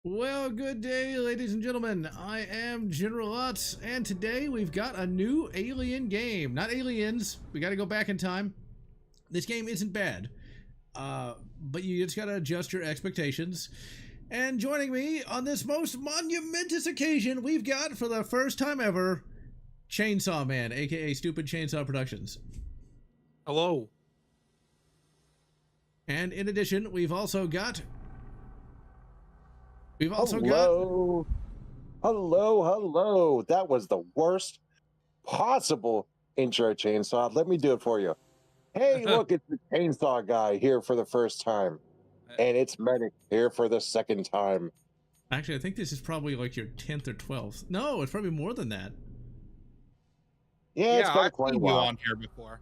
Well, good day, ladies and gentlemen. I am General Lotz, and today we've got a new alien game. Not aliens. We got to go back in time. This game isn't bad, but you just got to adjust your expectations. And joining me on this most monumentous occasion, we've got, for the first time ever, Chainsaw Man, aka Stupid Chainsaw Productions. Hello. And in addition, we've also got... Hello. That was the worst possible intro, Chainsaw. Let me do it for you. Hey, look, it's the Chainsaw guy here for the first time. And it's Medic here for the second time. Actually, I think this is probably like your 10th or 12th. No, it's probably more than that. Yeah, it's been I've quite a seen you while. on here before.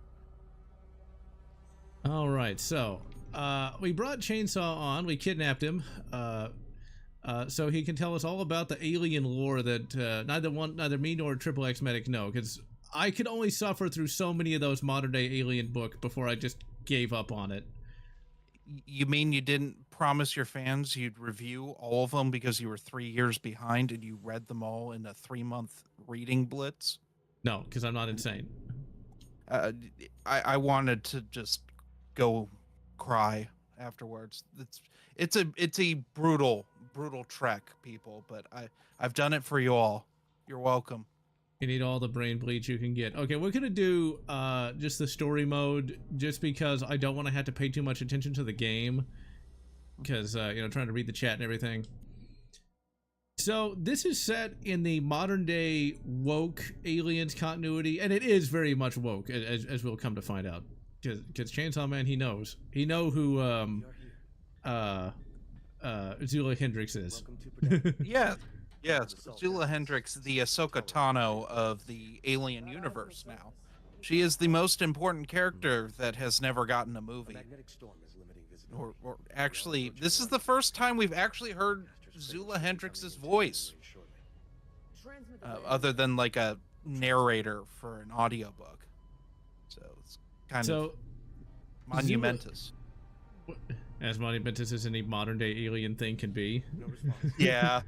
All right, so we brought Chainsaw on. We kidnapped him so he can tell us all about the alien lore that neither me nor Triple X Medic know, because I could only suffer through so many of those modern-day alien books before I just gave up on it. You mean you didn't promise your fans you'd review all of them because you were 3 years behind and you read them all in a 3-month reading blitz? No, because I'm not insane. I wanted to just go cry afterwards. It's a brutal trek, people, but I've done it for you all. You're welcome. You need all the brain bleach you can get. Okay, we're gonna do just the story mode, just because I don't want to have to pay too much attention to the game, because you know, trying to read the chat and everything. So this is set in the modern day woke aliens continuity, and it is very much woke, as we'll come to find out. Because Chainsaw Man, he know who Zula Hendrix is. Yes, Zula Hendrix, the Ahsoka Tano of the alien universe now. She is the most important character that has never gotten a movie. Or actually, this is the first time we've actually heard Zula Hendrix's voice. Other than like a narrator for an audiobook. So it's kind of monumentous. As monumentous as any modern day alien thing can be. Yeah.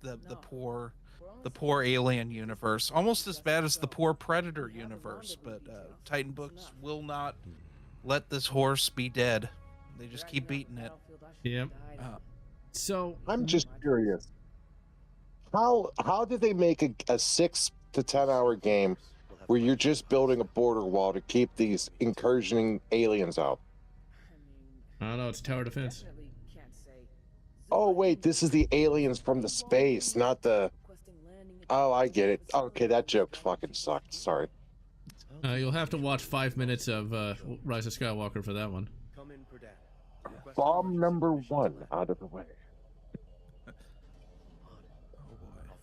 The poor alien universe, almost as bad as the poor Predator universe, but Titan Books will not let this horse be dead. They just keep beating it. Yep. So I'm just curious. How did they make a 6 to 10 hour game where you're just building a border wall to keep these incursioning aliens out? I don't know, it's tower defense. Oh wait, this is the aliens from the space, not the... Oh, I get it. Okay, that joke fucking sucked. Sorry. You'll have to watch 5 minutes of Rise of Skywalker for that one. Bomb number 1 out of the way.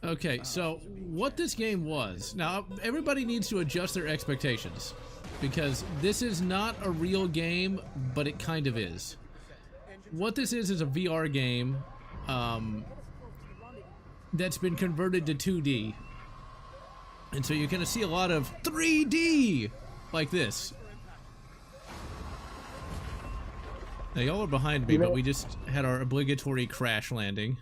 Okay, so what this game was... Now, everybody needs to adjust their expectations, because this is not a real game, but it kind of is. What this is a VR game that's been converted to 2D. And so you're going to see a lot of 3D like this. Now, y'all are behind me, but we just had our obligatory crash landing.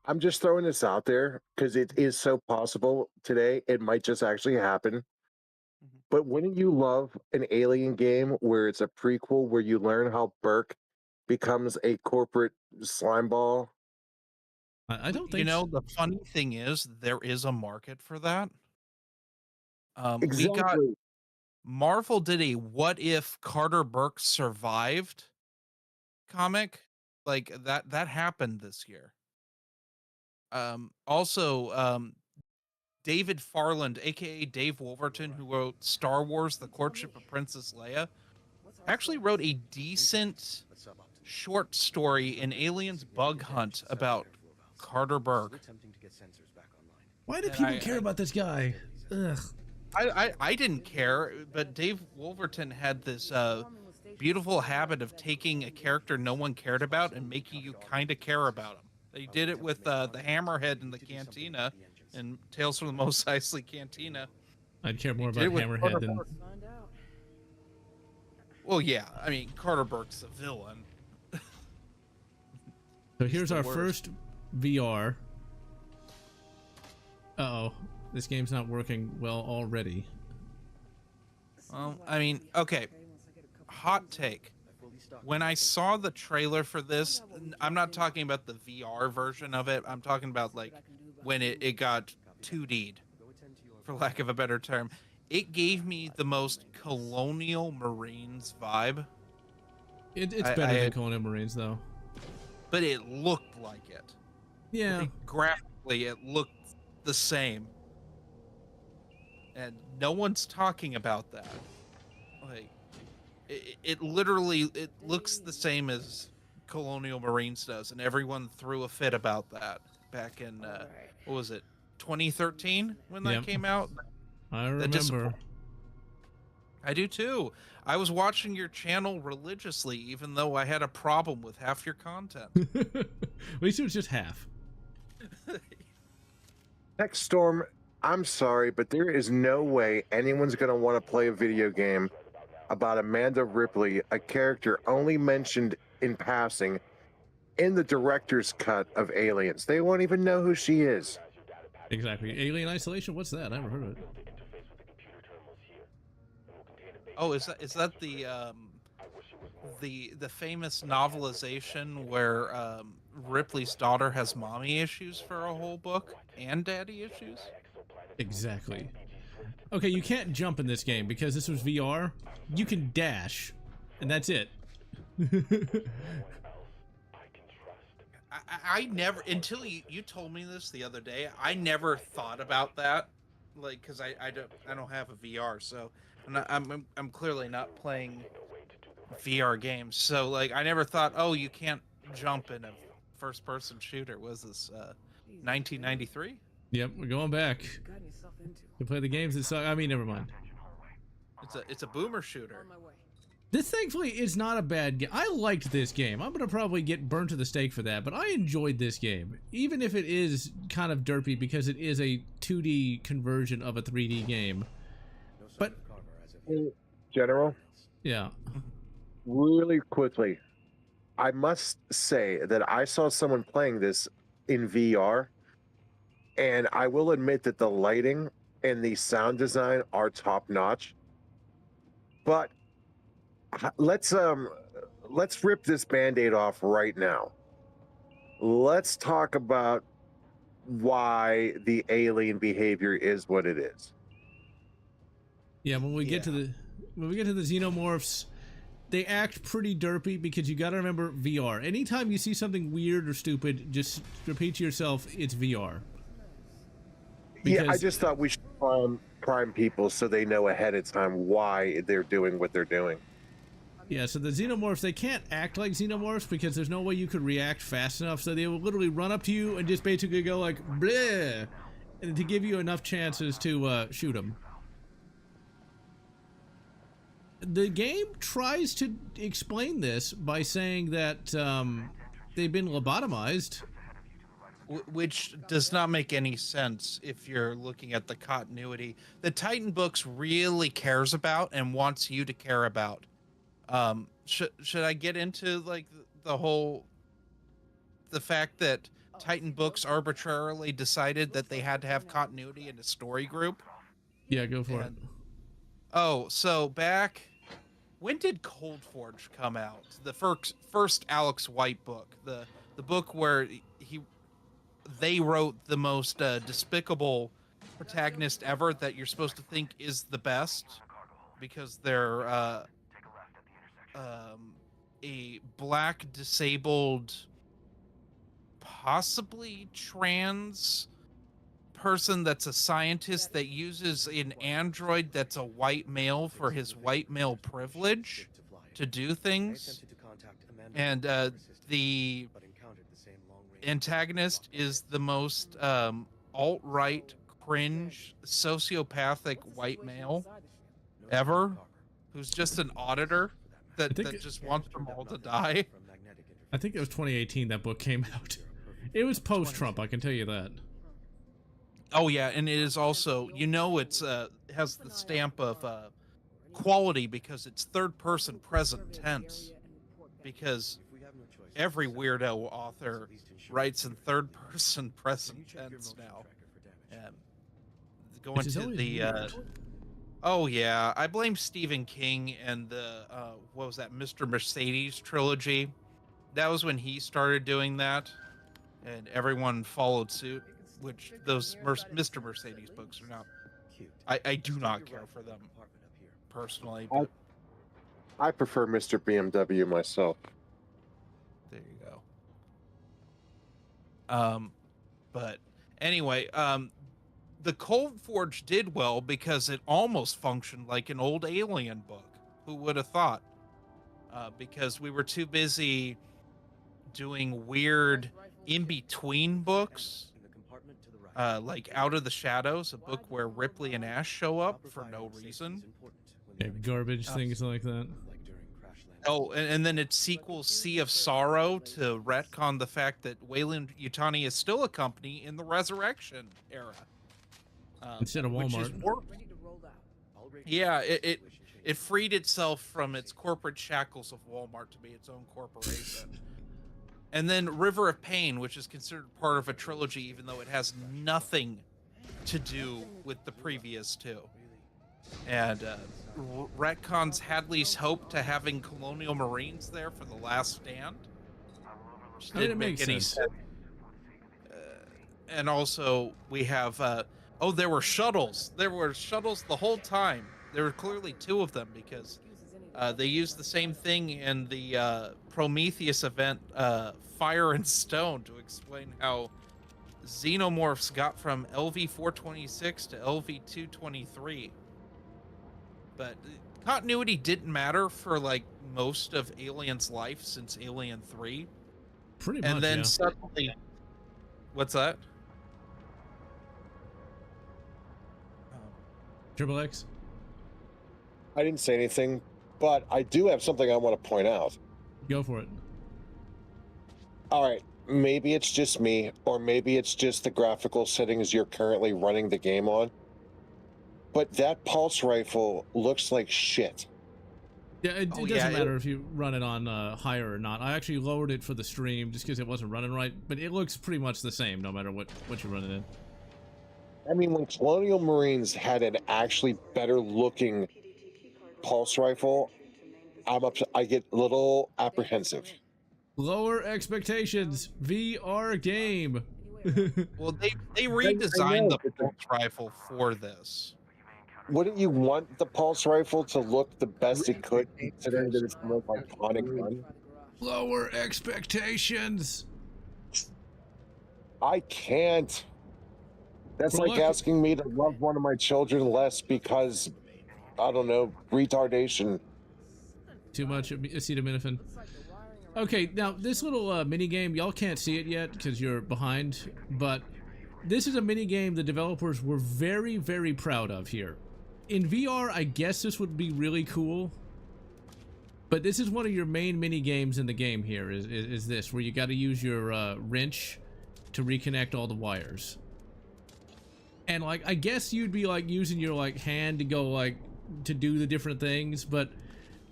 I'm just throwing this out there because it is so possible today. It might just actually happen. But wouldn't you love an alien game where it's a prequel where you learn how Burke becomes a corporate slime ball? I don't think... You know, the funny thing is, there is a market for that. Exactly. Marvel did a What If Carter Burke Survived comic. Like, that happened this year. Also, David Farland, aka Dave Wolverton, who wrote Star Wars: The Courtship of Princess Leia, actually wrote a decent short story in Aliens Bug Hunt about Carter Burke. Why do people care about this guy? Ugh. I didn't care, but Dave Wolverton had this beautiful habit of taking a character no one cared about and making you kind of care about him. They did it with the Hammerhead in the Cantina and Tales from the Mos Eisley Cantina. I'd care more about Hammerhead than... Well, yeah. I mean, Carter Burke's a villain. So here's our first VR. Uh-oh. This game's not working well already. I mean, okay. Hot take. When I saw the trailer for this, I'm not talking about the VR version of it. I'm talking about like when it got 2D'd, for lack of a better term. It gave me the most Colonial Marines vibe. It's better than Colonial Marines, though. But it looked like it. Yeah. Like, graphically, it looked the same. And no one's talking about that. Like, it literally, it looks the same as Colonial Marines does, and everyone threw a fit about that back in, what was it, 2013 when that came out? I remember. I do too. I was watching your channel religiously, even though I had a problem with half your content. At least it was just half. Next Storm, I'm sorry, but there is no way anyone's going to want to play a video game about Amanda Ripley, a character only mentioned in passing in the director's cut of Aliens. They won't even know who she is. Exactly. Alien Isolation? What's that? I never heard of it. Oh, is that the famous novelization where Ripley's daughter has mommy issues for a whole book and daddy issues? Exactly. Okay, you can't jump in this game because this was VR. You can dash, and that's it. I never, until you told me this the other day, I never thought about that, like, because I don't have a VR, so I'm clearly not playing VR games, so like I never thought, oh, you can't jump in a first-person shooter. Was this 1993? Yep, we're going back. You play the games that suck. I mean, never mind. It's a boomer shooter. This thankfully is not a bad game. I liked this game. I'm gonna probably get burnt to the stake for that, but I enjoyed this game, even if it is kind of derpy because it is a 2D conversion of a 3D game. But General, yeah, really quickly, I must say that I saw someone playing this in VR, and I will admit that the lighting and the sound design are top notch. But let's rip this Band-Aid off right now. Let's talk about why the alien behavior is what it is. Yeah, when we get to the xenomorphs, they act pretty derpy because you got to remember VR. Anytime you see something weird or stupid, just repeat to yourself, it's VR. Yeah, I just thought we should prime people so they know ahead of time why they're doing what they're doing. Yeah, so the xenomorphs, they can't act like xenomorphs because there's no way you could react fast enough, so they will literally run up to you and just basically go like, bleh, and to give you enough chances to shoot them. The game tries to explain this by saying that they've been lobotomized. Which does not make any sense if you're looking at the continuity. The Titan books really cares about and wants you to care about. Should I get into like the fact that Titan books arbitrarily decided that they had to have continuity in a story group? Yeah, go for it. Oh, so when did Cold Forge come out? The first Alex White book, the book where they wrote the most despicable protagonist ever that you're supposed to think is the best because they're a black disabled, possibly trans person that's a scientist that uses an android that's a white male for his white male privilege to do things, and the antagonist is the most alt-right cringe sociopathic white male ever, who's just an auditor that just wants them all to die. I think it was 2018 that book came out. It was post-Trump, I can tell you that. Oh yeah, and it is also, it's has the stamp of quality because it's third person present tense, because every weirdo author writes in third-person present tense now. Going Which is to always the weird. oh yeah, I blame Stephen King and the what was that, Mr. Mercedes trilogy. That was when he started doing that, and everyone followed suit. Which those Mr. Mercedes books are not. I do not care for them personally, but I prefer Mr. BMW myself. there you go. But anyway, the Cold Forge did well because it almost functioned like an old Alien book. Who would have thought? Because we were too busy doing weird in-between books, like Out of the Shadows, a book where Ripley and Ash show up for no reason. Yeah, garbage things like that. Oh, and then its sequel, Sea of Sorrow, to retcon the fact that Weyland-Yutani is still a company in the Resurrection era. Instead of which is Walmart. Yeah, it freed itself from its corporate shackles of Walmart to be its own corporation. And then River of Pain, which is considered part of a trilogy, even though it has nothing to do with the previous two. And retcons Hadley's hope to having Colonial Marines there for the Last Stand. Which didn't make any sense. And also, we have... oh, there were shuttles. There were shuttles the whole time. There were clearly two of them because they used the same thing in the Prometheus event, Fire and Stone, to explain how xenomorphs got from LV-426 to LV-223. But continuity didn't matter for like most of Alien's life since Alien 3. Pretty much, And then yeah. suddenly... What's that? Triple X? I didn't say anything, but I do have something I want to point out. Go for it. All right, maybe it's just me, or maybe it's just the graphical settings you're currently running the game on, but that pulse rifle looks like shit. Yeah, it doesn't matter if you run it on higher or not. I actually lowered it for the stream just because it wasn't running right, but it looks pretty much the same no matter what you run it in. I mean, when Colonial Marines had an actually better looking pulse rifle, I get a little apprehensive. Lower expectations. VR game. Well, they redesigned the pulse rifle for this. Wouldn't you want the pulse rifle to look the best it could, considering that it's the most iconic gun? Lower expectations. I can't. That's Well, like look- asking me to love one of my children less because, I don't know, retardation. Too much acetaminophen. Okay, now this little mini game, y'all can't see it yet because you're behind, but this is a mini game the developers were very, very proud of here. In VR, I guess this would be really cool, but this is one of your main mini games in the game here, is this, where you got to use your wrench to reconnect all the wires. And, like, I guess you'd be, like, using your, like, hand to go, like, to do the different things, but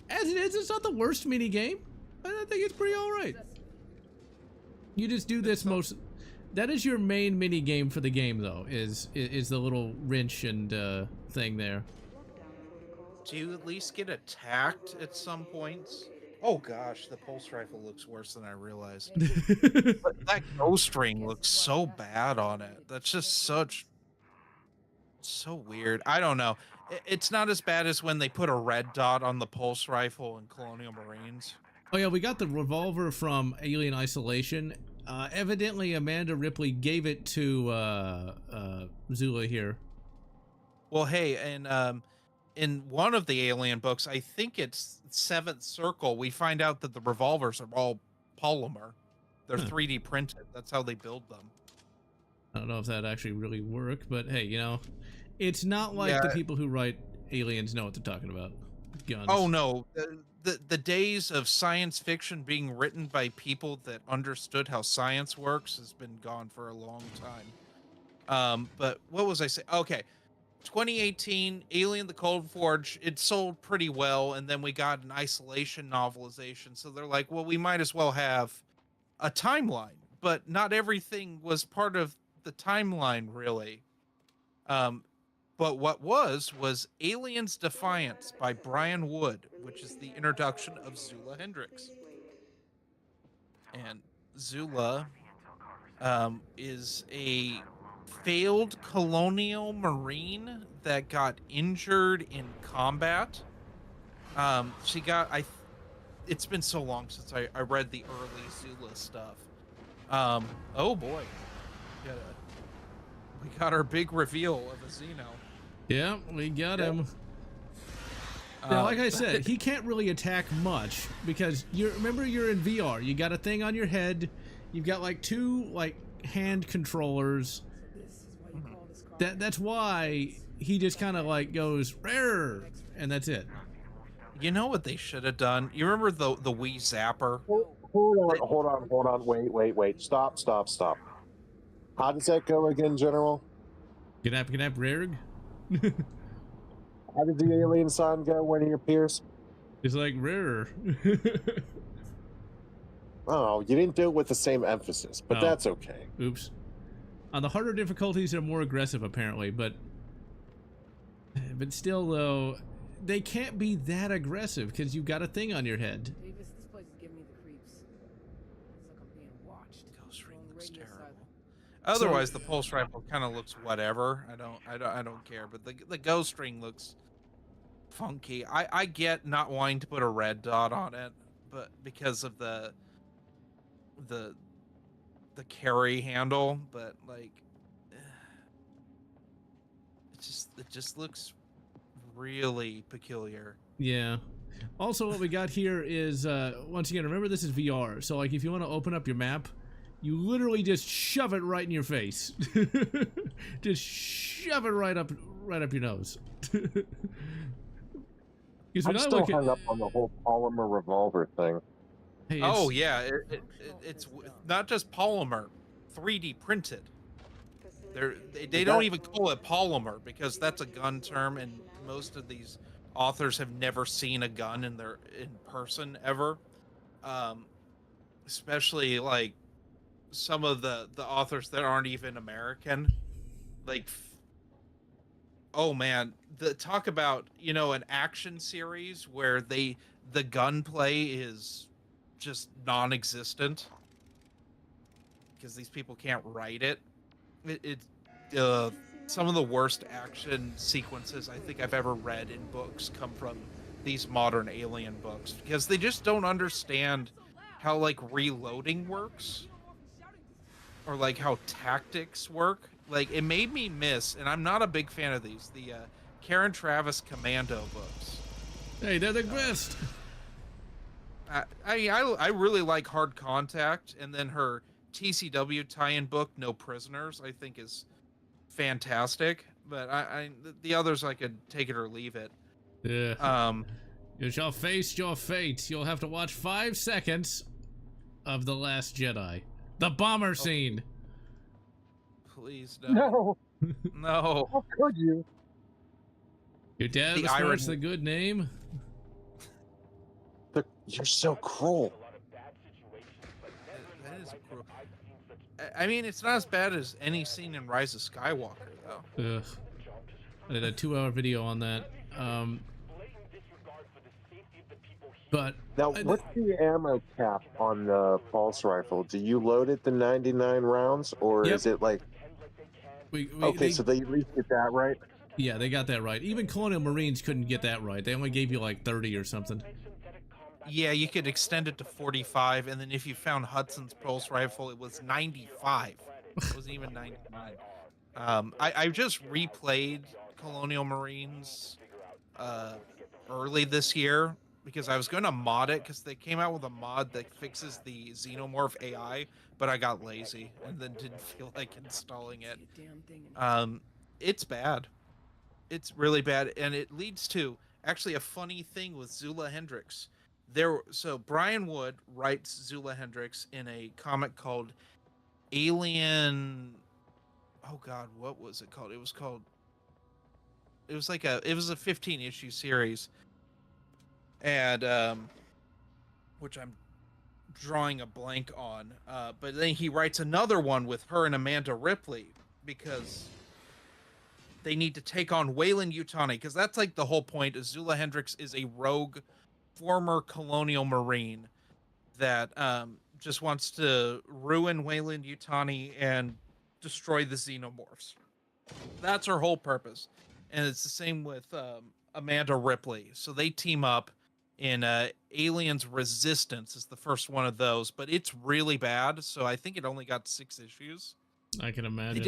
as it is, it's not the worst mini game. I think it's pretty alright. You just do this that is your main mini game for the game, though, is the little wrench and thing there. Do you at least get attacked at some points? Oh gosh, the pulse rifle looks worse than I realized. But that ghost ring looks so bad on it. That's just so weird. I don't know. It's not as bad as when they put a red dot on the pulse rifle in Colonial Marines. Oh yeah, we got the revolver from Alien Isolation. Evidently, Amanda Ripley gave it to Zula here. Well, hey, and in one of the Alien books, I think it's Seventh Circle, we find out that the revolvers are all polymer. They're 3D printed. That's how they build them. I don't know if that actually really worked, but hey, you know, it's not like the people who write Aliens know what they're talking about. Guns. Oh no, the days of science fiction being written by people that understood how science works has been gone for a long time. But what was I saying? Okay, 2018, Alien: The Cold Forge, it sold pretty well, and then we got an Isolation novelization. So they're like, well, we might as well have a timeline, but not everything was part of the timeline, really. But what was Aliens Defiance by Brian Wood, which is the introduction of Zula Hendrix. And Zula is a failed colonial marine that got injured in combat. She got, it's been so long since I read the early Zula stuff. Oh boy. We got our big reveal of a Xeno. Yeah, we got him. Now, like I said, he can't really attack much because remember you're in VR. You got a thing on your head. You've got like 2 like hand controllers. That's why he just kind of like goes rare, and that's it. You know what they should have done? You remember the Wii Zapper? Hold on. Wait. Stop. How does that go again, General? Get up, Rarig. How did the alien sign go when he appears? It's like rare. Oh, you didn't do it with the same emphasis, but that's okay. Oops. On the harder difficulties, they're more aggressive, apparently, but still, though, they can't be that aggressive because you've got a thing on your head. Davis, this place is giving me the creeps. It's like I'm being watched. Ghost Ring looks terrible. Otherwise, the pulse rifle kind of looks whatever. I don't care. But the Ghost Ring looks funky. I get not wanting to put a red dot on it, but because of the carry handle, but like it just looks really peculiar. Yeah. Also, what we got here is once again, remember this is VR, so like if you want to open up your map, you literally just shove it right in your face. Just shove it right up your nose. I'm still hung up on the whole polymer revolver thing. Hey, oh yeah, it's not just polymer, 3D printed. They don't even call it polymer because that's a gun term, and most of these authors have never seen a gun in person ever. Especially like some of the authors that aren't even American. Like, oh man, talk about, an action series where the gunplay is just non-existent because these people can't write it. Some of the worst action sequences I think I've ever read in books come from these modern Alien books because they just don't understand how like reloading works or like how tactics work. Like it made me miss, and I'm not a big fan of these, the Karen Travis Commando books. Hey, they're the best. I really like Hard Contact, and then her TCW tie-in book No Prisoners I think is fantastic, but the others I could take it or leave it. Yeah. You shall face your fate. You'll have to watch 5 seconds of The Last Jedi. The bomber scene. Please no. No. How could you? Your dad was the good name. You're so cruel. That is cruel. I mean, it's not as bad as any scene in Rise of Skywalker, though. Ugh. I did a 2-hour video on that. But now, what's the ammo cap on the pulse rifle? Do you load it the 99 rounds, or is it like? So they at least get that right. Yeah, they got that right. Even Colonial Marines couldn't get that right. They only gave you like 30 or something. Yeah, you could extend it to 45, and then if you found Hudson's pulse rifle, it was 95. It wasn't even 99. I just replayed Colonial Marines early this year because I was going to mod it because they came out with a mod that fixes the Xenomorph AI, but I got lazy and then didn't feel like installing it. It's bad. It's really bad, and it leads to actually a funny thing with Zula Hendrix. So Brian Wood writes Zula Hendrix in a comic called Alien. Oh God, what was it called? It was a 15-issue series, and which I'm drawing a blank on. But then he writes another one with her and Amanda Ripley because they need to take on Weyland-Yutani, because that's like the whole point. Azula Hendrix is a rogue former colonial marine that just wants to ruin Weyland-Yutani and destroy the xenomorphs. That's her whole purpose. And it's the same with Amanda Ripley. So they team up in Aliens Resistance is the first one of those, but it's really bad. So I think it only got 6 issues. I can imagine.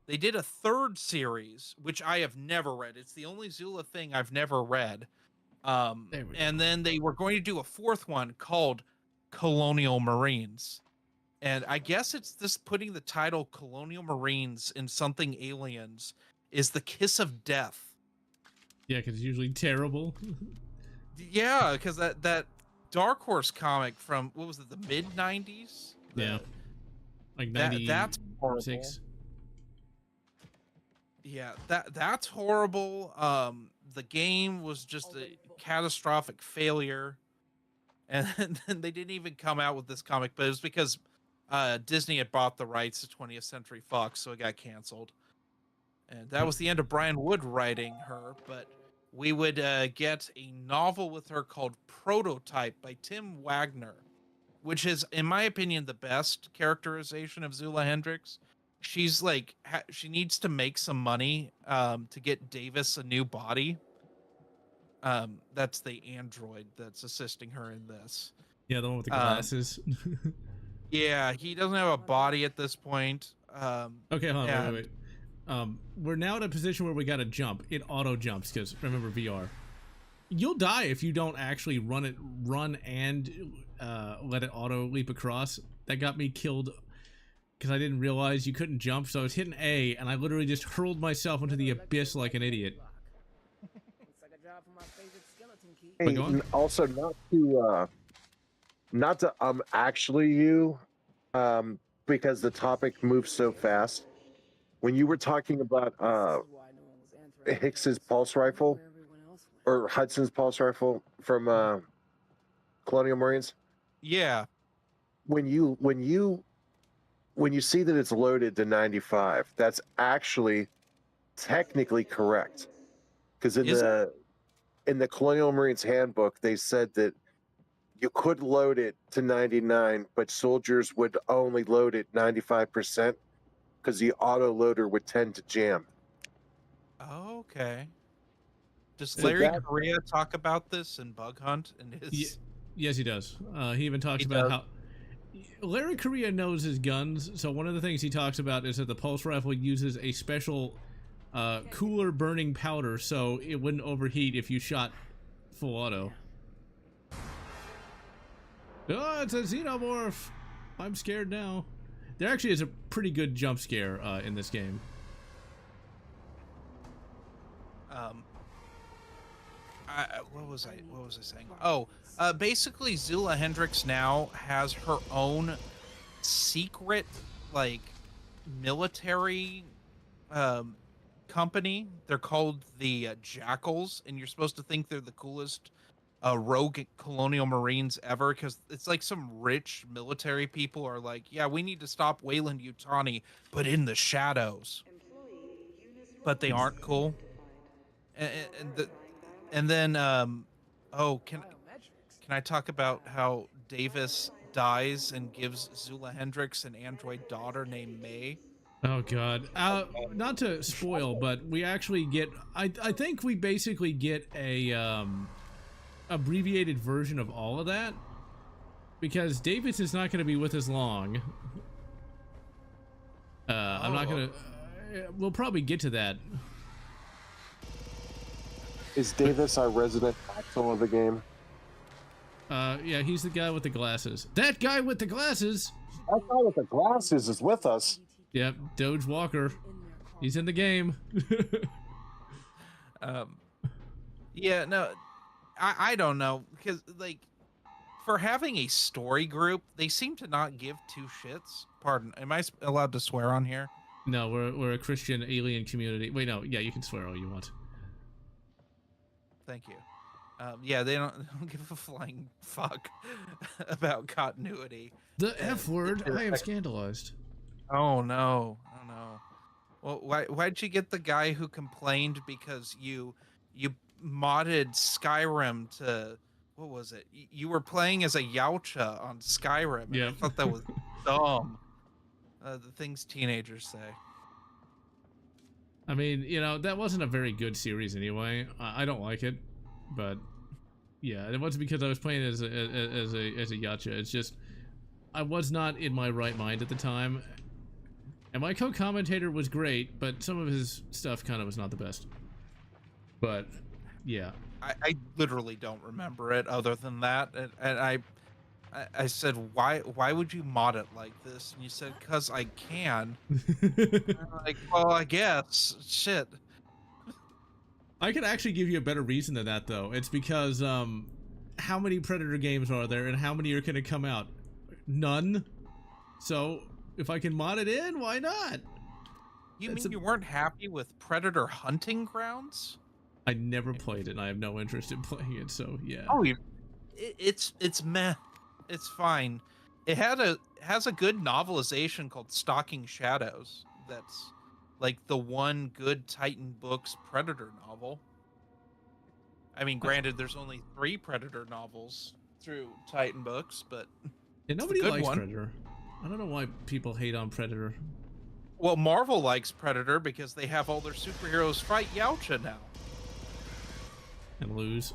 They did a third series, which I have never read. It's the only Zula thing I've never read. And then they were going to do a 4th one called Colonial Marines. And I guess it's this putting the title Colonial Marines in something aliens is the kiss of death. Yeah, because it's usually terrible. Yeah, because that Dark Horse comic from, what was it, the mid-90s? Yeah. Like 96. That's horrible. Yeah, that's horrible. The game was just a catastrophic failure. And then they didn't even come out with this comic, but it was because Disney had bought the rights to 20th Century Fox, so it got canceled. And that was the end of Brian Wood writing her, but we would get a novel with her called Prototype by Tim Wagner, which is, in my opinion, the best characterization of Zula Hendrix. She's like, she needs to make some money to get Davis a new body. That's the android that's assisting her in this. Yeah, the one with the glasses. Yeah, he doesn't have a body at this point. Okay, hold on, wait. We're now at a position where we gotta jump. It auto jumps because remember VR. You'll die if you don't actually run and let it auto leap across. That got me killed because I didn't realize you couldn't jump. So I was hitting A, and I literally just hurled myself into the abyss like an idiot. Hey, also not to actually you, because the topic moves so fast. When you were talking about Hicks's pulse rifle or Hudson's pulse rifle from Colonial Marines, yeah. When you see that it's loaded to 95, that's actually technically correct, because in the Colonial Marines handbook they said that you could load it to 99, but soldiers would only load it 95%. Because the auto loader would tend to jam. Oh, okay. Does Larry Correa talk about this in Bug Hunt? Yes, he does. He even talks about how Larry Correa knows his guns. So one of the things he talks about is that the pulse rifle uses a special cooler burning powder, so it wouldn't overheat if you shot full auto. Oh, it's a xenomorph! I'm scared now. There actually is a pretty good jump scare in this game. What was I saying? Oh, basically Zula Hendrix now has her own secret, like, military company. They're called the Jackals, and you're supposed to think they're the coolest rogue colonial marines ever, because it's like some rich military people are like, yeah, we need to stop Weyland-Yutani, but in the shadows. But they aren't cool. And then oh, can I talk about how Davis dies and gives Zula Hendrix an android daughter named May? Oh god. Not to spoil, but we actually get I think we basically get a abbreviated version of all of that, because Davis is not going to be with us long. I'm not gonna we'll probably get to that. Is Davis our resident axle of the game? Yeah, he's the guy with the glasses. That guy with the glasses! That guy with the glasses is with us. Yep, Doge Walker. He's in the game. Yeah, no, I don't know, because, like, for having a story group, they seem to not give two shits. Pardon, am I allowed to swear on here? No, we're a Christian alien community. Wait, no, yeah, you can swear all you want. Thank you. Yeah, they don't give a flying fuck about continuity. The F word. Yeah, I am scandalized. oh no, oh no. Well, why'd you get the guy who complained because you modded Skyrim to what was it? You were playing as a Yautja on Skyrim, and I Yep. thought that was dumb. The things teenagers say. I mean, you know, that wasn't a very good series anyway. I don't like it, but yeah, it wasn't because I was playing as a Yacha. It's just I was not in my right mind at the time, and my co-commentator was great, but some of his stuff kind of was not the best. But yeah, I literally don't remember it other than that, and I said, why would you mod it like this? And you said, cause I can. And I'm like, well, I guess. Shit. I could actually give you a better reason than that, though. It's because, how many Predator games are there, and how many are going to come out? None. So, if I can mod it in, why not? You mean you weren't happy with Predator Hunting Grounds? I never played it, and I have no interest in playing it, so yeah. Oh, it's meh. It's fine. It has a good novelization called Stalking Shadows. That's like the one good Titan Books Predator novel. I mean, granted, there's only 3 Predator novels through Titan Books, but Yeah, nobody good likes one. Predator. I don't know why people hate on Predator. Well, Marvel likes Predator because they have all their superheroes fight Yautja now. And lose.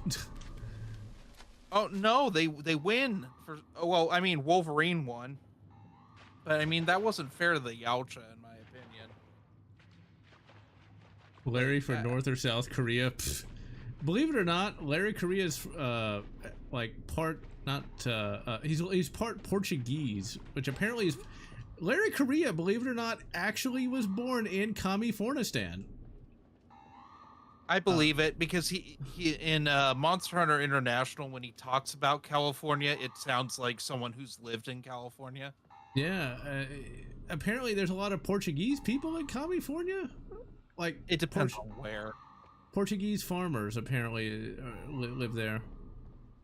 Oh no, they win for. Well, I mean, Wolverine won, but I mean that wasn't fair to the Yautja, in my opinion. Larry for North or South Korea. Pfft. Believe it or not, Larry Korea's like part not he's part Portuguese, which apparently is Larry Korea, believe it or not, actually was born in Kamifornistan. I believe it because he in Monster Hunter International, when he talks about California, it sounds like someone who's lived in California. Yeah, apparently there's a lot of Portuguese people in California. Like It depends on where. Portuguese farmers apparently live there.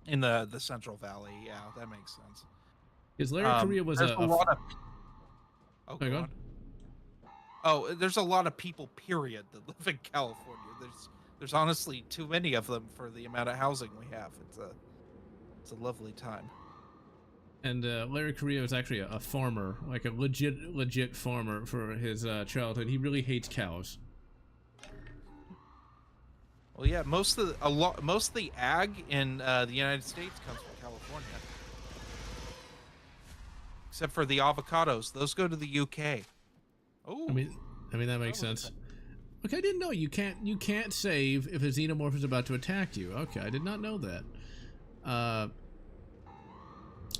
In the Central Valley, yeah, that makes sense. Because Larry Korea was there's a lot of. Oh, Go go on. on. Oh, there's a lot of people, period, that live in California. There's honestly too many of them for the amount of housing we have. It's a lovely time. And Larry Korea was actually a farmer, like a legit farmer for his childhood. He really hates cows. Well, yeah, most of the ag in the United States comes from California, except for the avocados. Those go to the UK. Oh, I mean that makes sense. Okay, I didn't know you can't save if a xenomorph is about to attack you. Okay, I did not know that. A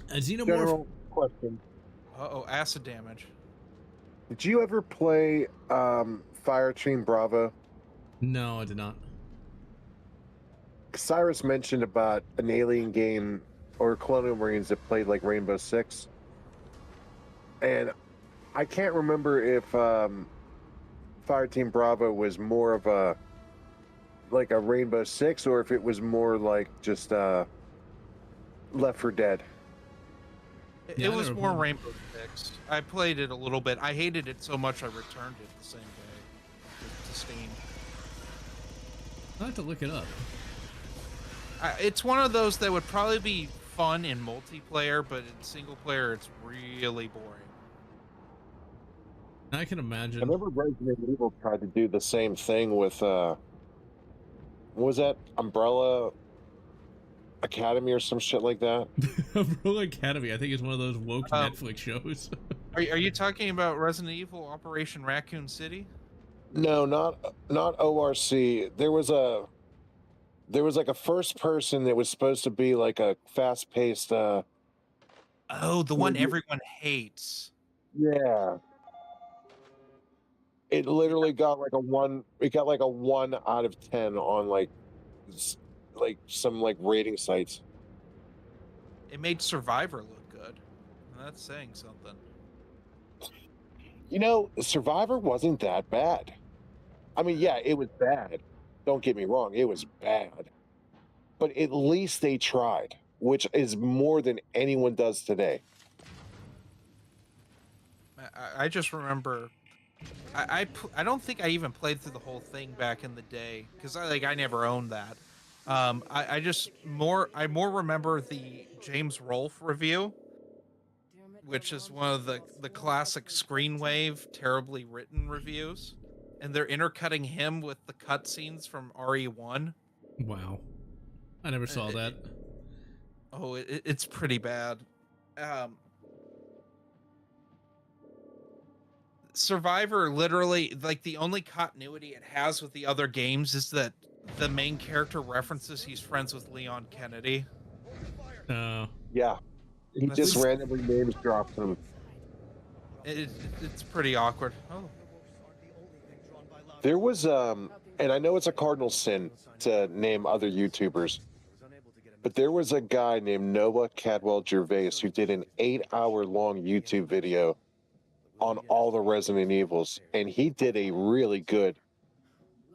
xenomorph. General question. uh-oh, acid damage. Did you ever play Fire Team Bravo? No, I did not. Cyrus mentioned about an alien game or Colonial Marines that played like Rainbow Six. And I can't remember if Fire Team Bravo was more of a like a Rainbow Six or if it was more like just Left 4 Dead. It was more Rainbow Six. I played it a little bit. I hated it so much I returned it the same day to Steam. I have to look it up. It's one of those that would probably be fun in multiplayer, but in single player, it's really boring. I can I imagine. remember Resident Evil tried to do the same thing with what was that? Umbrella Academy or some shit like that. Umbrella Academy, I think, is one of those woke Netflix shows. Are you talking about Resident Evil Operation Raccoon City? No, not ORC. There was like a first person that was supposed to be like a fast paced Oh, the one everyone hates. yeah. It literally got like a 1 out of 10 on like some like rating sites. It made Survivor look good. And that's saying something. You know, Survivor wasn't that bad. I mean, yeah, it was bad. Don't get me wrong, it was bad. but at least they tried, which is more than anyone does today. I just remember, I don't think I even played through the whole thing back in the day because I never owned that. I more remember the James Rolfe review, which is one of the classic Screenwave terribly written reviews, and they're intercutting him with the cutscenes from RE1. Wow. I never saw that. It's pretty bad. Survivor, literally, like, the only continuity it has with the other games is that the main character references he's friends with Leon Kennedy. Yeah. He just randomly names drops them. It's pretty awkward. Oh. There was, and I know it's a cardinal sin to name other YouTubers, but there was a guy named Noah Cadwell Gervais who did an 8-hour-long YouTube video on all the Resident Evils, and he did a really good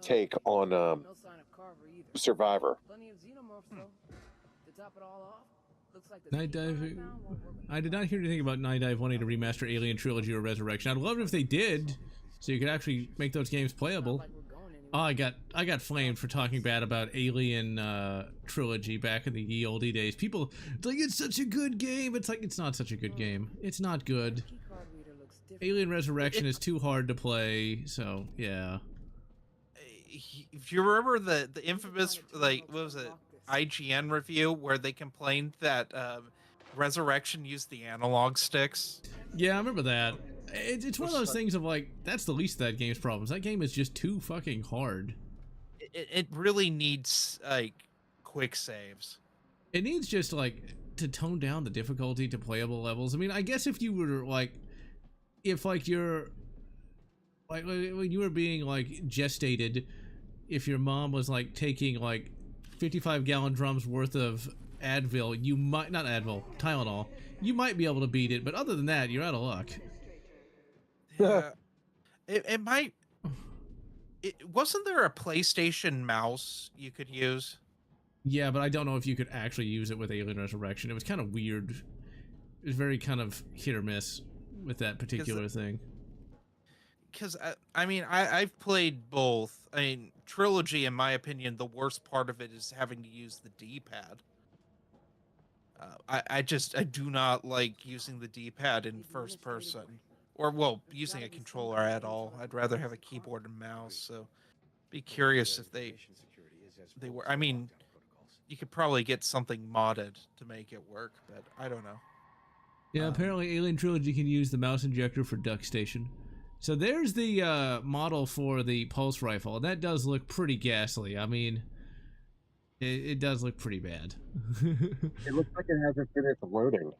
take on Survivor. Night Dive. I did not hear anything about Night Dive wanting to remaster Alien Trilogy or Resurrection. I'd love it if they did, so you could actually make those games playable. Oh, I got flamed for talking bad about Alien Trilogy back in the ye olde days. People like, it's such a good game. It's like, it's not such a good game. It's not good. Alien Resurrection is too hard to play, so yeah. If you remember the infamous, like, what was it, IGN review where they complained that Resurrection used the analog sticks? Yeah, I remember that. It's one of those things of like, that's the least of that game's problems. That game is just too fucking hard. It really needs, like, quick saves. It needs just, like, to tone down the difficulty to playable levels. I mean, I guess if you were, like, if, like, you're, like, when you were being, like, gestated, if your mom was, like, taking, like, 55-gallon drums worth of Advil, you might, not Advil, Tylenol, you might be able to beat it, but other than that, you're out of luck. Yeah. It might, wasn't there a PlayStation mouse you could use? Yeah, but I don't know if you could actually use it with Alien Resurrection. It was kind of weird. It was very kind of hit or miss with that particular thing. Because, I mean, I've played both. I mean, Trilogy, in my opinion, the worst part of it is having to use the D-pad. I do not like using the D-pad in first person. Or, well, using a controller at all. I'd rather have a keyboard and mouse, so be curious if they were. I mean, you could probably get something modded to make it work, but I don't know. Yeah, apparently Alien Trilogy can use the mouse injector for Duck Station. So there's the model for the pulse rifle, and that does look pretty ghastly. I mean, it does look pretty bad. It looks like it hasn't finished loading.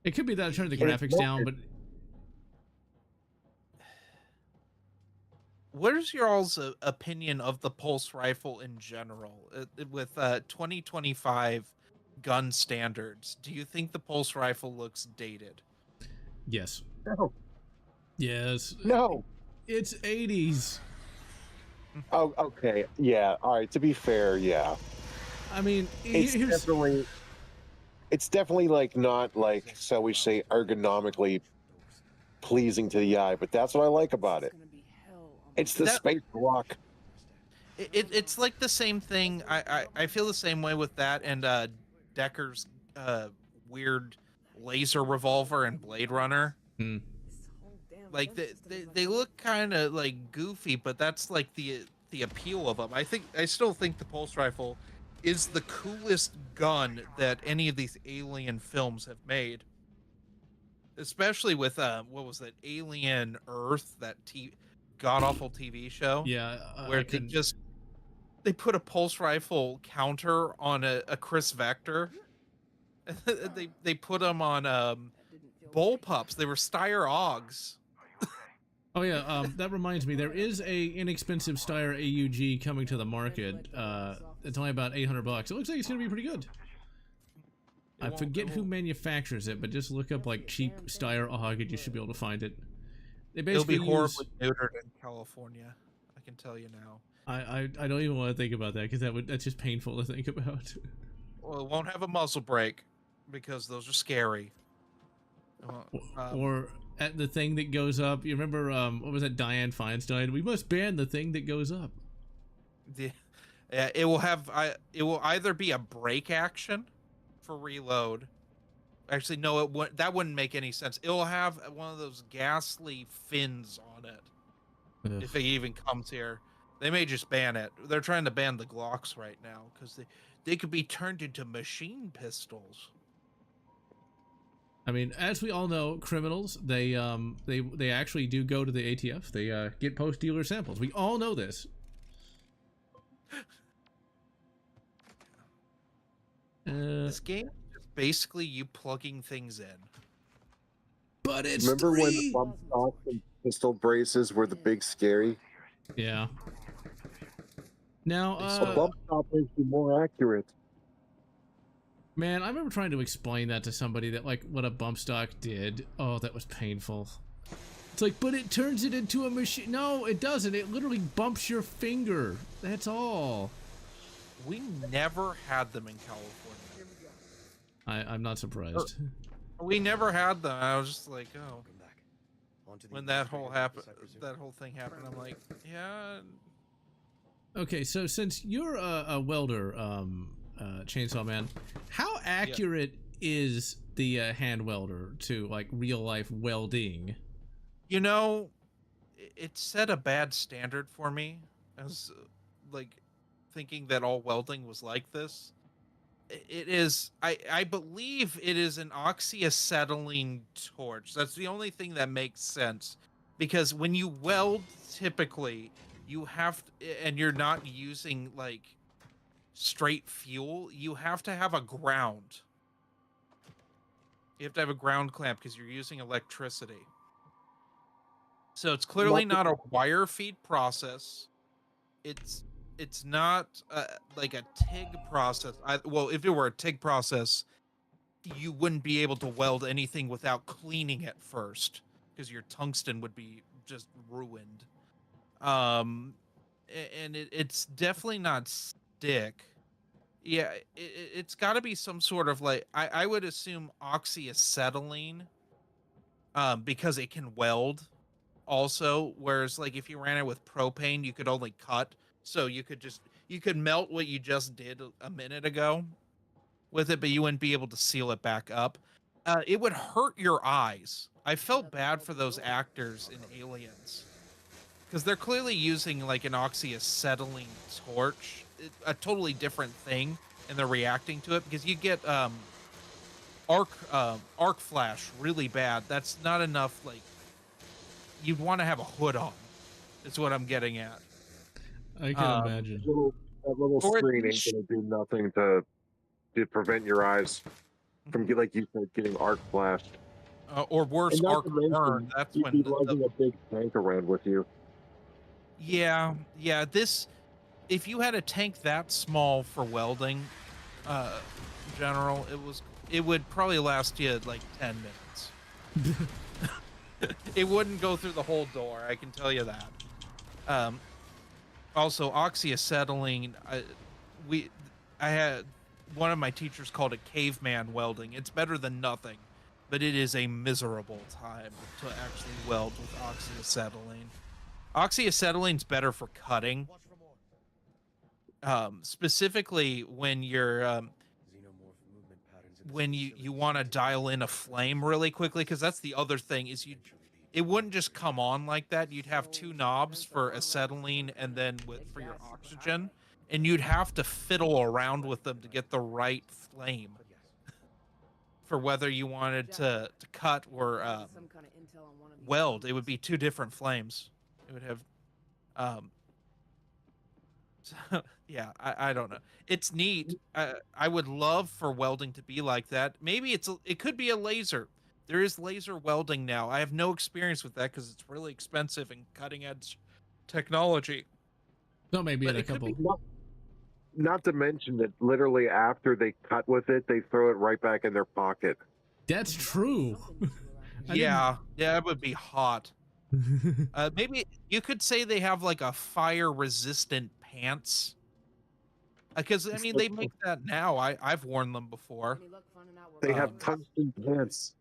It could be that I turned the graphics down, but... What is your all's opinion of the pulse rifle in general? With 2025 gun standards, do you think the pulse rifle looks dated? Yes. No. Yes. No. It's 80s. Oh, okay. Yeah. All right. To be fair, yeah. I mean, it's definitely like not like, so we say, ergonomically pleasing to the eye, but that's what I like about it. It's the space rock. It's like the same thing. I feel the same way with that and Decker's weird laser revolver and Blade Runner. Like they look kind of like goofy, but that's like the appeal of them. I still think the pulse rifle is the coolest gun that any of these Alien films have made. Especially with what was that, Alien Earth, that god-awful TV show? Yeah, where they put a pulse rifle counter on a Chris Vector. they put them on bullpups. They were Steyr AUGs. Oh yeah, that reminds me. There is a inexpensive Steyr AUG coming to the market. It's only about $800. It looks like it's gonna be pretty good. I forget who manufactures it, but just look up like cheap Steyr AUG and you should be able to find it. They basically It'll be horribly neutered in California. I can tell you now. I don't even want to think about that because that's just painful to think about. Well, it won't have a muzzle brake because those are scary. Or at the thing that goes up. You remember what was that? Dianne Feinstein. We must ban the thing that goes up. It will either be a brake action for reload. Actually, no, that wouldn't make any sense. It will have one of those ghastly fins on it. Ugh. If it even comes here. They may just ban it. They're trying to ban the Glocks right now because they could be turned into machine pistols. I mean, as we all know, criminals they actually do go to the ATF. They get post dealer samples. We all know this. This game is basically you plugging things in. But it's Remember when the free! bump stocks and pistol braces were the big scary? Yeah. Now, A bump stock makes you more accurate. man, I remember trying to explain that to somebody that like what a bump stock did. Oh, that was painful. It's like, but it turns it into a machine. No, it doesn't. It literally bumps your finger. That's all. We never had them in California. I'm not surprised. We never had them. I was just like, oh. When that whole thing happened, I'm like, yeah. Okay, so since you're a welder, Chainsaw Man, how accurate is the hand welder to like real life welding? You know, it set a bad standard for me as like thinking that all welding was like this. It is, I believe it is an oxyacetylene torch. That's the only thing that makes sense, because when you weld, typically you have to, and you're not using like straight fuel, you have to have a ground. You have to have a ground clamp because you're using electricity. So it's clearly not a wire feed process. It's not like a TIG process. Well, if it were a TIG process, you wouldn't be able to weld anything without cleaning it first, because your tungsten would be just ruined. And it's definitely not stick. Yeah, it's got to be some sort of like, I would assume oxyacetylene, because it can weld also, whereas like if you ran it with propane, you could only cut. So you could melt what you just did a minute ago with it, but you wouldn't be able to seal it back up. It would hurt your eyes. I felt bad for those actors in Aliens, because they're clearly using like an oxyacetylene torch, a totally different thing, and they're reacting to it because you get arc flash really bad. That's not enough. Like, you'd want to have a hood on. Is what I'm getting at. I can imagine. That little screen ain't gonna do nothing to prevent your eyes from, like you said, getting arc flashed. Or worse, arc burn. That's you'd when be lugging a big tank around with you. Yeah. If you had a tank that small for welding, General, it would probably last you like 10 minutes. It wouldn't go through the whole door, I can tell you that. Also, oxyacetylene, I had one of my teachers called it caveman welding. It's better than nothing, but it is a miserable time to actually weld with oxyacetylene. Oxyacetylene's better for cutting. Specifically when you're when you want to dial in a flame really quickly, because that's the other thing is it wouldn't just come on like that. You'd have two knobs for acetylene and then for your oxygen, and you'd have to fiddle around with them to get the right flame for whether you wanted to cut or weld. It would be two different flames. It would have so, yeah, I don't know. It's neat. I would love for welding to be like that. Maybe it could be a laser. There is laser welding now. I have no experience with that because it's really expensive and cutting edge technology. No, maybe in a couple. Not to mention that literally after they cut with it, they throw it right back in their pocket. That's true. Yeah, it would be hot. Maybe you could say they have like a fire resistant pants. Because I mean, they make that now. I've worn them before. Any luck finding out where They have Rob is? tungsten pants.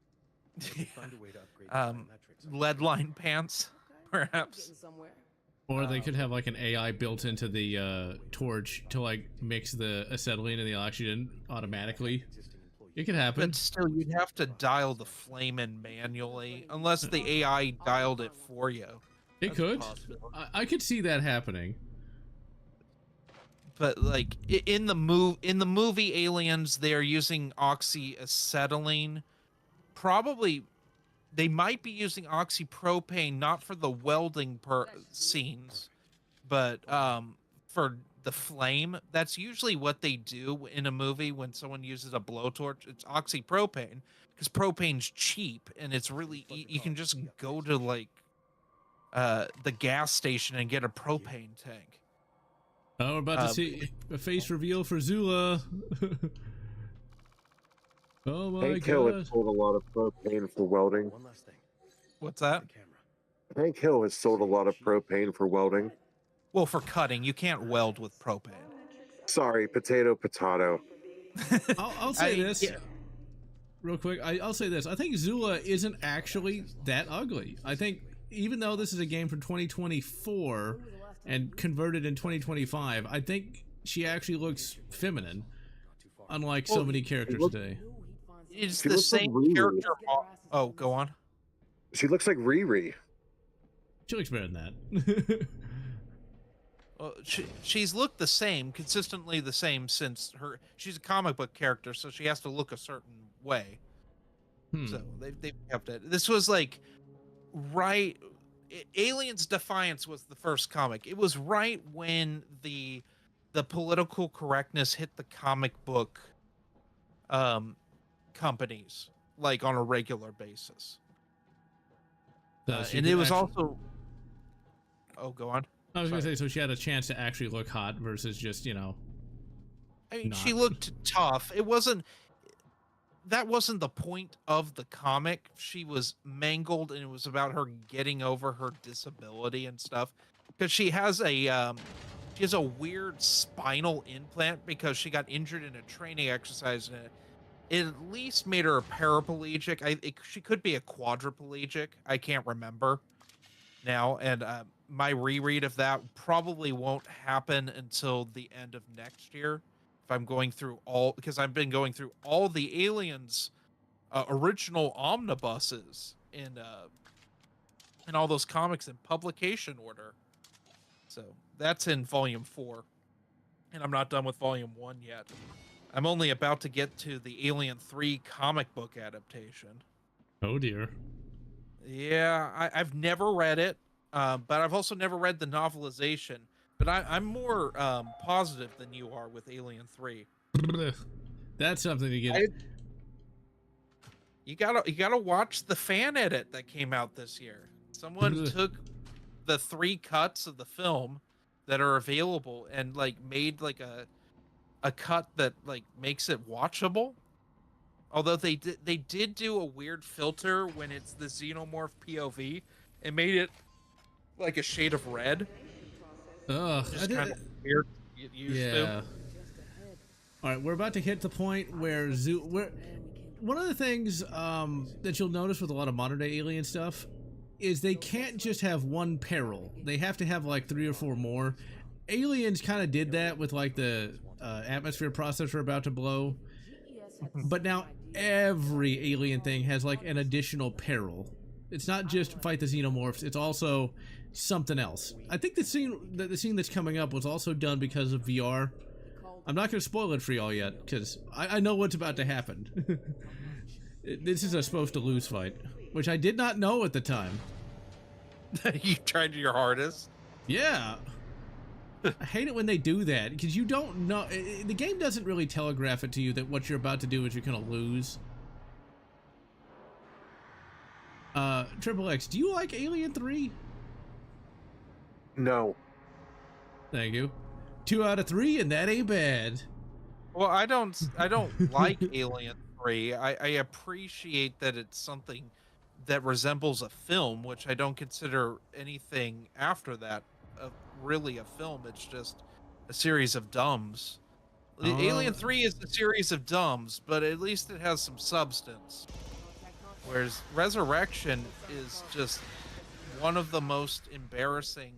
Lead line pants, Okay, perhaps. getting somewhere. Or they could have like an AI built into the torch to like mix the acetylene and the oxygen automatically. It could happen. But still, you'd have to dial the flame in manually, unless the AI dialed it for you. It That's a could. possibility. I could see that happening. But like in the movie Aliens, they're using oxyacetylene. Probably, they might be using oxypropane, not for the welding scenes, but for the flame. That's usually what they do in a movie when someone uses a blowtorch. It's oxypropane because propane's cheap and it's really you can just go to like the gas station and get a propane tank. Oh, we're about to see a face reveal for Zula. Oh my Hank Hill god. has sold a lot of propane for welding. What's that? Hank Hill has sold a lot of propane for welding. Well, for cutting, you can't weld with propane. Sorry, potato. I'll say this yeah. real quick. I'll say this. I think Zula isn't actually that ugly. I think even though this is a game from 2024 and converted in 2025, I think she actually looks feminine, unlike so many characters today. It's She the looks like same Riri. character. Oh, go on. She looks like Riri. She looks better than that. Well, she's looked the same, consistently the same since she's a comic book character, so she has to look a certain way. So they've kept it. This was like Aliens Defiance was the first comic. It was right when the political correctness hit the comic book companies like on a regular basis. And it was also go on. I was gonna say, so she had a chance to actually look hot versus just, you know. I mean, not. she looked tough. That wasn't the point of the comic. She was mangled, and it was about her getting over her disability and stuff. Because she has a weird spinal implant because she got injured in a training exercise, and it at least made her a paraplegic. She could be a quadriplegic. I can't remember now, and my reread of that probably won't happen until the end of next year. If I'm going through because I've been going through all the Aliens original omnibuses in all those comics in publication order. So that's in volume 4, and I'm not done with volume 1 yet. I'm only about to get to the Alien 3 comic book adaptation. Oh dear. Yeah, I've never read it, but I've also never read the novelization. But I'm more positive than you are with Alien 3. That's something to get. You gotta watch the fan edit that came out this year. Someone took the 3 cuts of the film that are available and like made like a cut that like makes it watchable. Although they did do a weird filter when it's the xenomorph POV. It made it like a shade of red. Ugh. Just kind of weird to get used to. All right, we're about to hit the point where one of the things that you'll notice with a lot of modern day alien stuff is they can't just have one peril. They have to have like 3 or 4 more. Aliens kind of did that with like the atmosphere processor about to blow. But now every alien thing has like an additional peril. It's not just fight the xenomorphs, it's also something else. I think the scene that's coming up was also done because of VR. I'm not going to spoil it for y'all yet, because I know what's about to happen. This is a supposed to lose fight, which I did not know at the time. You tried your hardest. Yeah. I hate it when they do that, because you don't know. The game doesn't really telegraph it to you that what you're about to do is you're going to lose. Triple X, do you like Alien 3? No. Thank you. 2 out of 3, and that ain't bad. Well, I don't like Alien 3. I appreciate that it's something that resembles a film, which I don't consider anything after that really a film. It's just a series of dumbs. Alien 3 is a series of dumbs, but at least it has some substance. Whereas Resurrection is just one of the most embarrassing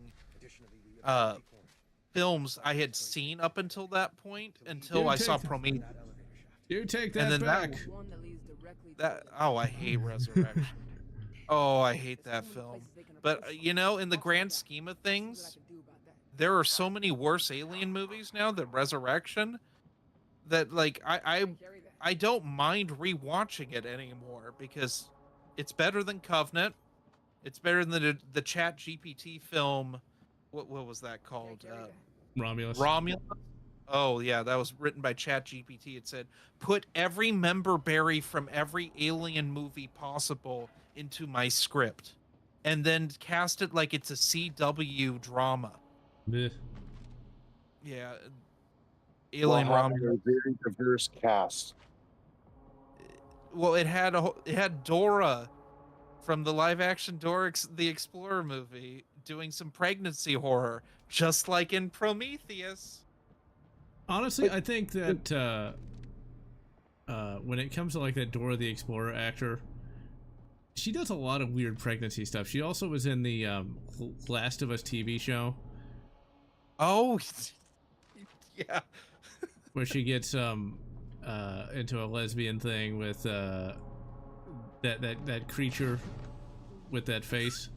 films I had seen up until that point, until I saw Prometheus. You take that And then back. Oh, I hate Resurrection. Oh, I hate that film. But, you know, in the grand scheme of things, there are so many worse Alien movies now than Resurrection that, like, I don't mind rewatching it anymore because it's better than Covenant. It's better than the Chat GPT film. What was that called? Romulus. Oh yeah, that was written by Chat GPT. It said, "Put every member berry from every Alien movie possible into my script, and then cast it like it's a CW drama." Blech. Yeah, Alien Romulus, a very diverse cast. Well, it had Dora from the live action Dora the Explorer movie doing some pregnancy horror, just like in Prometheus. Honestly, I think that when it comes to like that Dora the Explorer actor, she does a lot of weird pregnancy stuff. She also was in the Last of Us TV show. Oh, yeah. Where she gets into a lesbian thing with that creature with that face,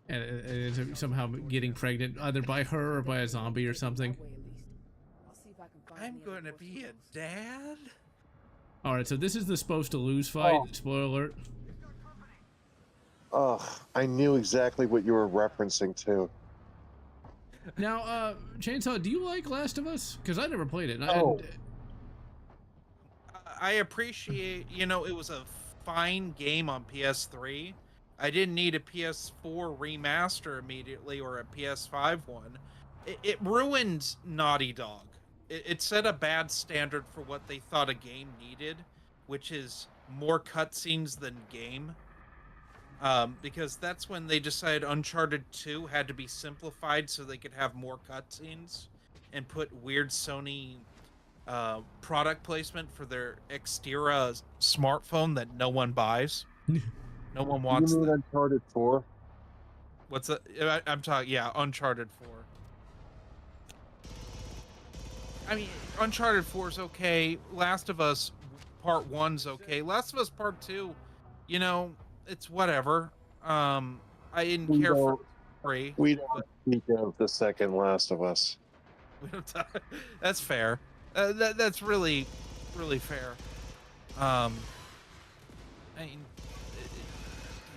and is somehow getting pregnant either by her or by a zombie or something. I'm gonna be a dad. All right, so this is the supposed to lose fight. Oh. Spoiler alert. Ugh, I knew exactly what you were referencing to. Now, Chainsaw, do you like Last of Us? Because I never played it. I appreciate, you know, it was a fine game on PS3. I didn't need a PS4 remaster immediately or a PS5 one. It ruined Naughty Dog. It set a bad standard for what they thought a game needed, which is more cutscenes than game. Because that's when they decided Uncharted 2 had to be simplified so they could have more cutscenes and put weird Sony product placement for their Xterra smartphone that no one buys. No one wants. You mean Uncharted 4? What's that? I'm talking. Yeah, Uncharted 4. I mean, Uncharted 4 is okay. Last of Us Part 1's okay. Last of Us Part 2, you know, it's whatever. I didn't care for free. We don't speak of the second Last of Us. We don't talk, that's fair. That's really, really fair. I mean,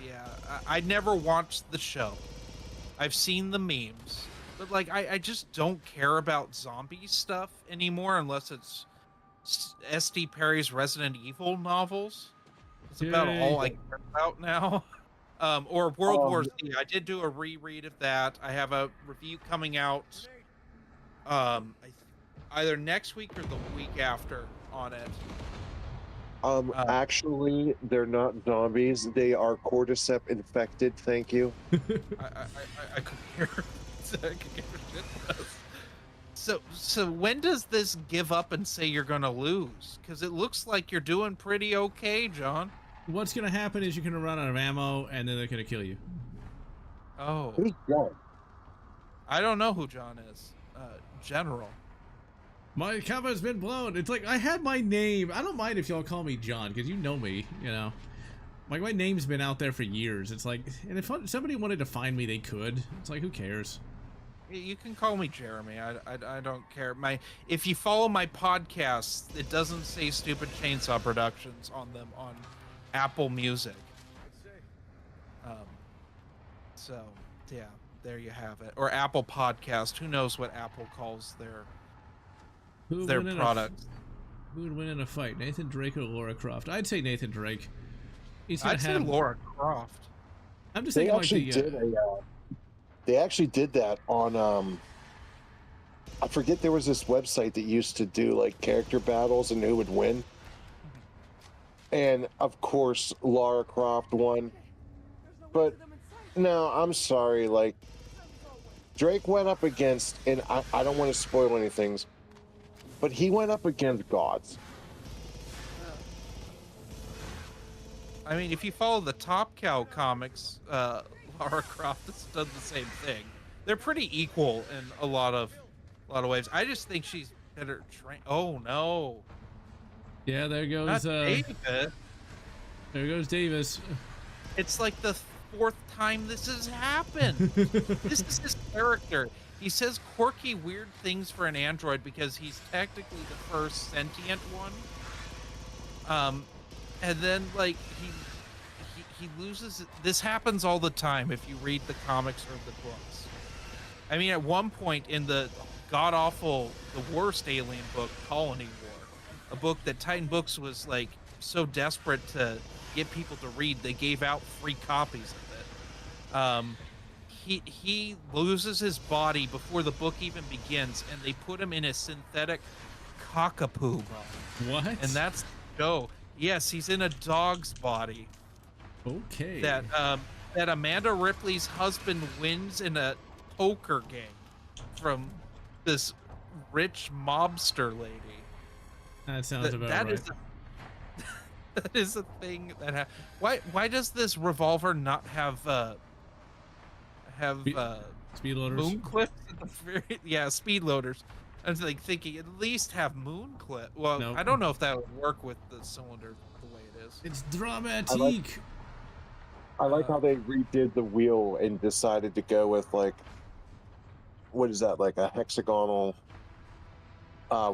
yeah, I never watched the show. I've seen the memes, but like, I just don't care about zombie stuff anymore unless it's S.D. Perry's Resident Evil novels. It's about all I care about now. Or World War Z. I did do a reread of that. I have a review coming out either next week or the week after on it. Actually, they're not zombies. They are cordyceps infected. Thank you. I could hear. I could hear shit. So when does this give up and say you're gonna lose? Because it looks like you're doing pretty okay, John. What's gonna happen is you're gonna run out of ammo, and then they're gonna kill you. Oh. Who's John? I don't know who John is. General. My cover's been blown. It's like I had my name. I don't mind if y'all call me John, because you know me. You know, like my name's been out there for years. It's like, and if somebody wanted to find me, they could. It's like, who cares? You can call me Jeremy. I don't care. If you follow my podcasts, it doesn't say Stupid Chainsaw Productions on them on Apple Music. So yeah, there you have it. Or Apple Podcast. Who knows what Apple calls their product? Who would win in a fight, Nathan Drake or Laura Croft? I'd say Nathan Drake. I'd say Laura Croft. I'm just They thinking actually did they actually did that on I forget, there was this website that used to do like character battles and who would win. And of course Lara Croft won. But no, I'm sorry, like Drake went up against, and I don't want to spoil anything, but he went up against gods. I mean, if you follow the Top Cow comics, Lara Croft has done the same thing. They're pretty equal in a lot of ways. I just think she's better trained. Oh no! Yeah, there Not goes David. there goes Davis. It's like the 4th time this has happened. This is his character. He says quirky, weird things for an android because he's technically the first sentient one. And then like he loses. This happens all the time if you read the comics or the books. I mean, at one point in the god-awful, the worst alien book, Colony War, a book that Titan Books was like so desperate to get people to read, they gave out free copies of it. He loses his body before the book even begins, and they put him in a synthetic cockapoo. What? And that's the show. Yes, he's in a dog's body. Okay. That Amanda Ripley's husband wins in a poker game from this rich mobster lady. That sounds about that right. That is a thing that why does this revolver not have Speed loaders. moon clips at the very, yeah, speed loaders? I was like thinking at least have moon clip. Well, No. I don't know if that would work with the cylinder the way it is. It's dramatique. I like how they redid the wheel and decided to go with like, what is that, like a hexagonal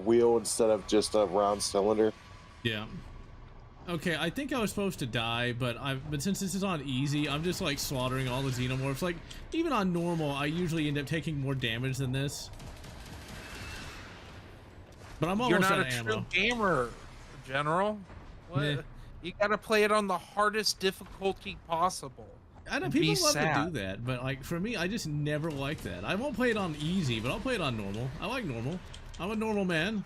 wheel instead of just a round cylinder. Yeah. Okay, I think I was supposed to die, but since this is on easy, I'm just like slaughtering all the xenomorphs. Like even on normal, I usually end up taking more damage than this. But I'm almost You're out not of a ammo. true gamer, General. What? Yeah. You gotta play it on the hardest difficulty possible. I know Be people love to sad. do that, but like for me, I just never like that. I won't play it on easy, but I'll play it on normal. I like normal. I'm a normal man.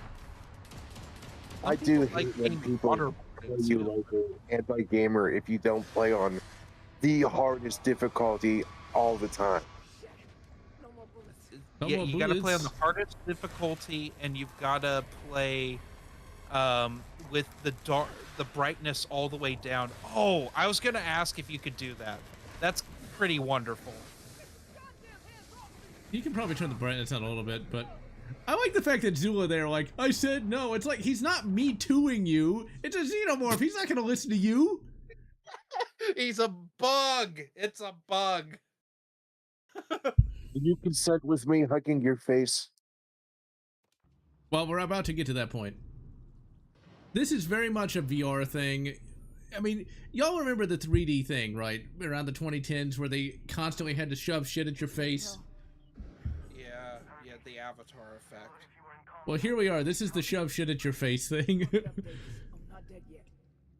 I do Like hate when being people water call you like an anti-gamer if you don't play on the hardest difficulty all the time. No more bullets. No Yeah, more you gotta play on the bullets. hardest difficulty, and you've gotta play with the brightness all the way down. Oh, I was gonna ask if you could do that. That's pretty wonderful. You can probably turn the brightness down a little bit, but I like the fact that Zula there, like, I said no. It's like, he's not me tooing you. It's a xenomorph. He's not going to listen to you. He's a bug. It's a bug. Do you consent with me hugging your face? Well, we're about to get to that point. This is very much a VR thing. I mean, y'all remember the 3D thing, right? Around the 2010s where they constantly had to shove shit at your face. Yeah, the Avatar effect. Well, here we are. This is the shove shit at your face thing. I'm not dead yet.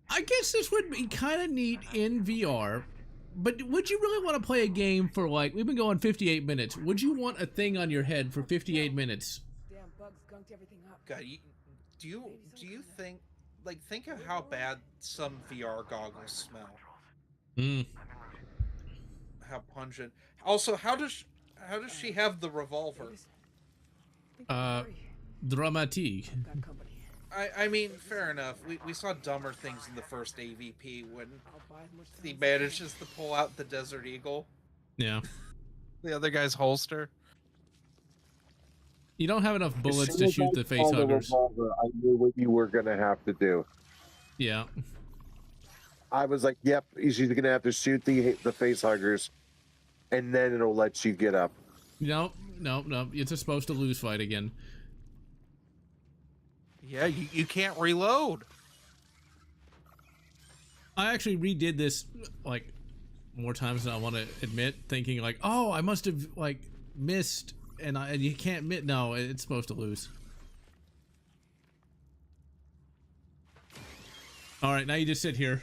I guess this would be kind of neat in VR, but would you really want to play a game for, like, we've been going 58 minutes. Would you want a thing on your head for 58 minutes? Damn bugs gunked everything up. God, do you think, like, think of how bad some VR goggles smell? How pungent. Also, how does she have the revolver? Davis, think we Uh, hurry. Dramatique. Got company. I mean, fair enough. We saw dumber things in the first AVP when I'll buy as much time he as I can. manages to pull out the Desert Eagle, Yeah. the other guy's holster. You don't have enough bullets As to soon as shoot I the face saw the huggers. revolver, I knew what you were going to have to do. Yeah. I was like, yep, she's going to have to shoot the face huggers, and then it'll let you get up. No. It's a supposed to lose fight again. Yeah, you can't reload. I actually redid this, like, more times than I want to admit, thinking, like, oh, I must have, like, missed, and you can't admit. No, it's supposed to lose. All right, now you just sit here.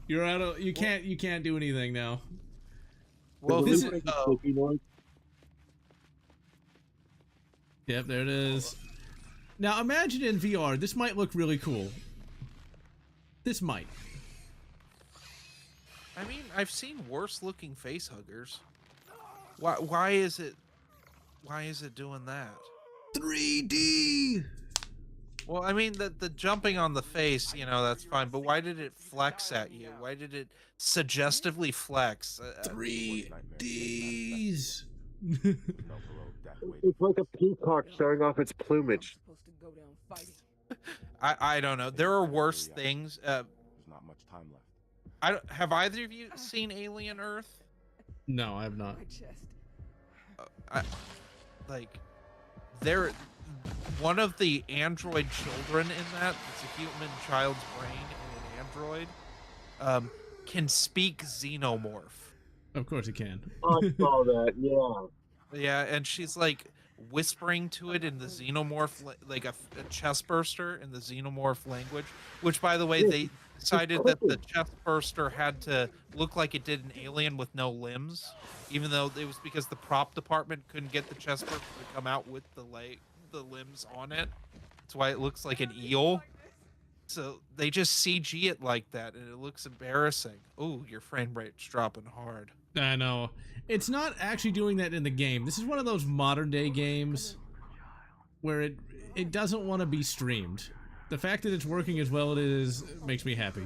You're out of. You can't do anything now. Well, This this is- Yep, there it is. Now imagine in VR, this might look really cool. This might. I mean, I've seen worse looking face huggers. Why is it Why is it doing that? 3D. Well, I mean, the jumping on the face, you know, that's fine. But why did it flex at you? Why did it suggestively flex? 3Ds. It's like a peacock showing off its plumage. Supposed to go down fighting. I don't know. There are worse things. There's not much time left. Have either of you seen Alien Earth? No, I have not. My chest. Like, there, one of the android children in that, it's a human child's brain in an android, can speak xenomorph. Of course it can. I saw that, yeah. Yeah, and she's like whispering to it in the xenomorph, like a chest burster in the xenomorph language, which, by the way, they decided that the chest burster had to look like it did an alien with no limbs, even though it was because the prop department couldn't get the chest burster to come out with the limbs on it. That's why it looks like an eel. So they just CG it like that, and it looks embarrassing. Ooh, your frame rate's dropping hard. I know. It's not actually doing that in the game. This is one of those modern day games where it doesn't want to be streamed. The fact that it's working as well as it is makes me happy.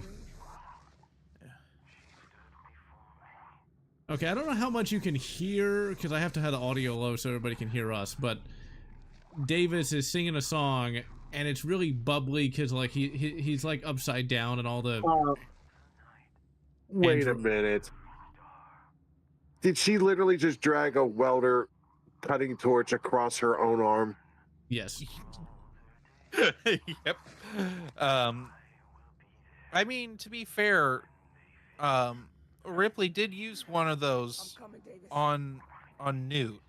Okay, I don't know how much you can hear because I have to have the audio low so everybody can hear us, but Davis is singing a song and it's really bubbly because like he's like upside down and all the Wait a minute. Did she literally just drag a welder cutting torch across her own arm? Yes. Yep. I mean, to be fair, Ripley did use one of those I'm coming, Davis. on Newt.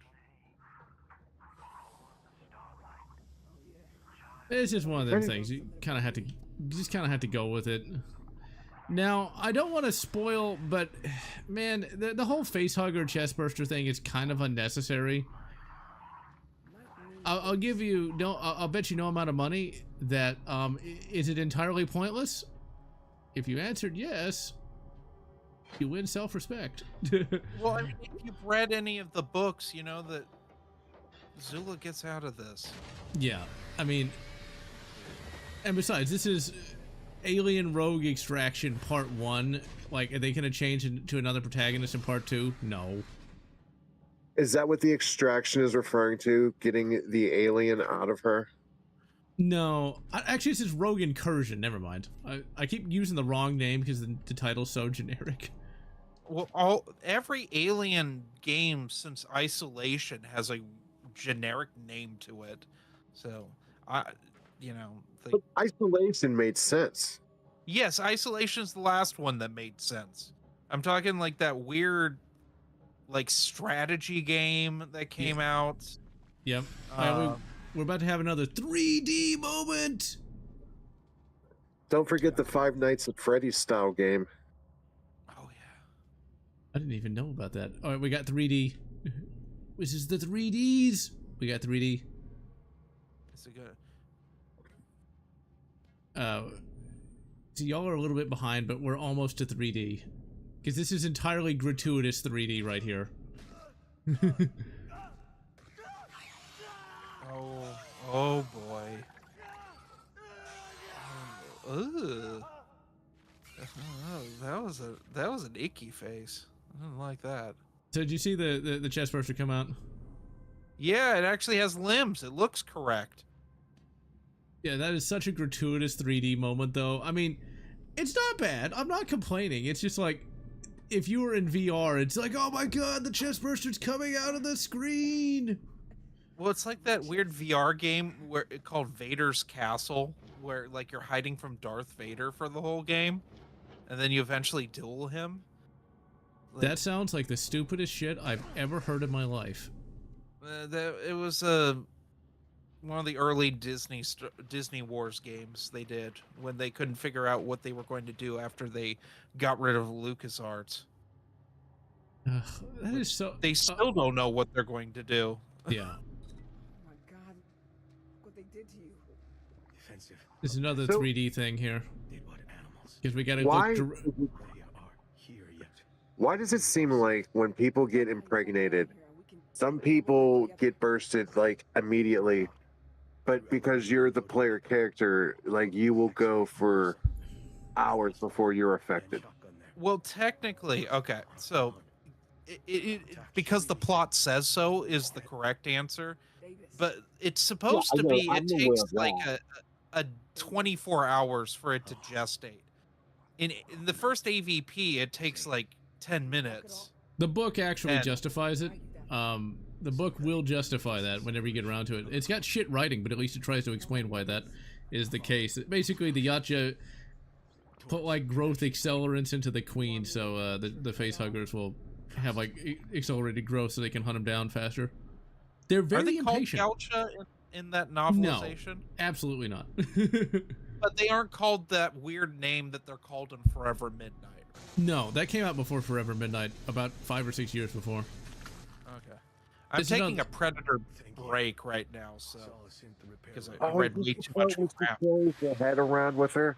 It's just one of them things. You kind of have to go with it. Now, I don't want to spoil, but man, the whole facehugger chestburster thing is kind of unnecessary. I'll give you I'll bet you no amount of money that is it entirely pointless? If you answered yes, you win self-respect. Well, I mean, if you've read any of the books, you know that Zula gets out of this. Yeah, I mean, and besides, this is Alien Rogue Extraction Part 1. Like, are they gonna change to another protagonist in Part 2? No. Is that what the extraction is referring to? Getting the alien out of her? No. Actually, this is Rogue Incursion. Never mind. I keep using the wrong name because the title's so generic. Well, every Alien game since Isolation has a generic name to it. So, But Isolation made sense. yes, Isolation's the last one that made sense. I'm talking like that weird, like, strategy game that came out. Yep. We're about to have another 3D moment. Don't forget the Five Nights at Freddy's style game. Oh yeah. I didn't even know about that. All right, we got 3D. This is the 3Ds. We got 3D. It's a good. So y'all are a little bit behind, but we're almost to 3D. Because this is entirely gratuitous 3D right here. Oh boy. Ugh. Oh, that was an icky face. I didn't like that. So did you see the chest burster come out? Yeah, it actually has limbs. It looks correct. Yeah, that is such a gratuitous 3D moment, though. I mean, it's not bad. I'm not complaining. It's just like, if you were in VR, it's like, oh my god, the chest burster's coming out of the screen. Well, it's like that weird VR game called Vader's Castle, where like you're hiding from Darth Vader for the whole game, and then you eventually duel him. Like, That sounds like the stupidest shit I've ever heard in my life. it was one of the early Disney Wars games they did when they couldn't figure out what they were going to do after they got rid of LucasArts. Ugh, that is so. They still don't know what they're going to do. Yeah. Oh my god. What they did to you. Defensive. There's another So- 3D thing here. Dead-bodied animals. Because we gotta Why? look. They are here yet. Why does it seem like when people get impregnated, Some people get bursted like immediately, but because you're the player character, like you will go for hours before you're affected. Well, technically, okay. So, because the plot says so is the correct answer, but it's supposed I to know, be. I'm It aware takes of like that. a 24 hours for it to gestate. In the first AVP, it takes like 10 minutes. The book actually And- justifies it. The book will justify that whenever you get around to it. It's got shit writing, but at least it tries to explain why that is the case. Basically, the Yacha put like growth accelerants into the queen, so the facehuggers will have like accelerated growth so they can hunt them down faster. They're Are very they called impatient. Yacha in that novelization? Absolutely not. But they aren't called that weird name that they're called in Forever Midnight. No, that came out before Forever Midnight, about 5 or 6 years before. Okay. I'm It's taking about- a Predator break right now, so because I Oh, read way too much crap. The head around with her.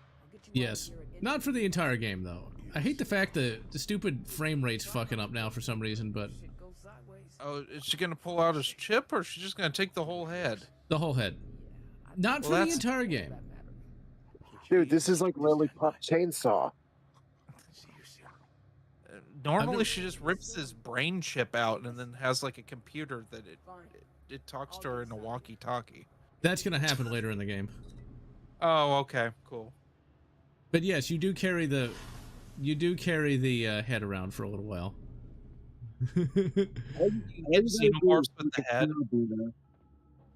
Yes. Not for the entire game, though. I hate the fact that the stupid frame rate's fucking up now for some reason, but Oh, is she gonna pull out his chip, or is she just gonna take the whole head? the whole head. Not for Well, the that's- entire game. Dude, this is like Lily Pop Chainsaw. Normally, never- she just rips his brain chip out and then has like a computer that it talks to her in a walkie-talkie. That's gonna happen later in the game. Oh, okay, cool. But yes, you do carry the head around for a little while. You get xenomorphs with the head.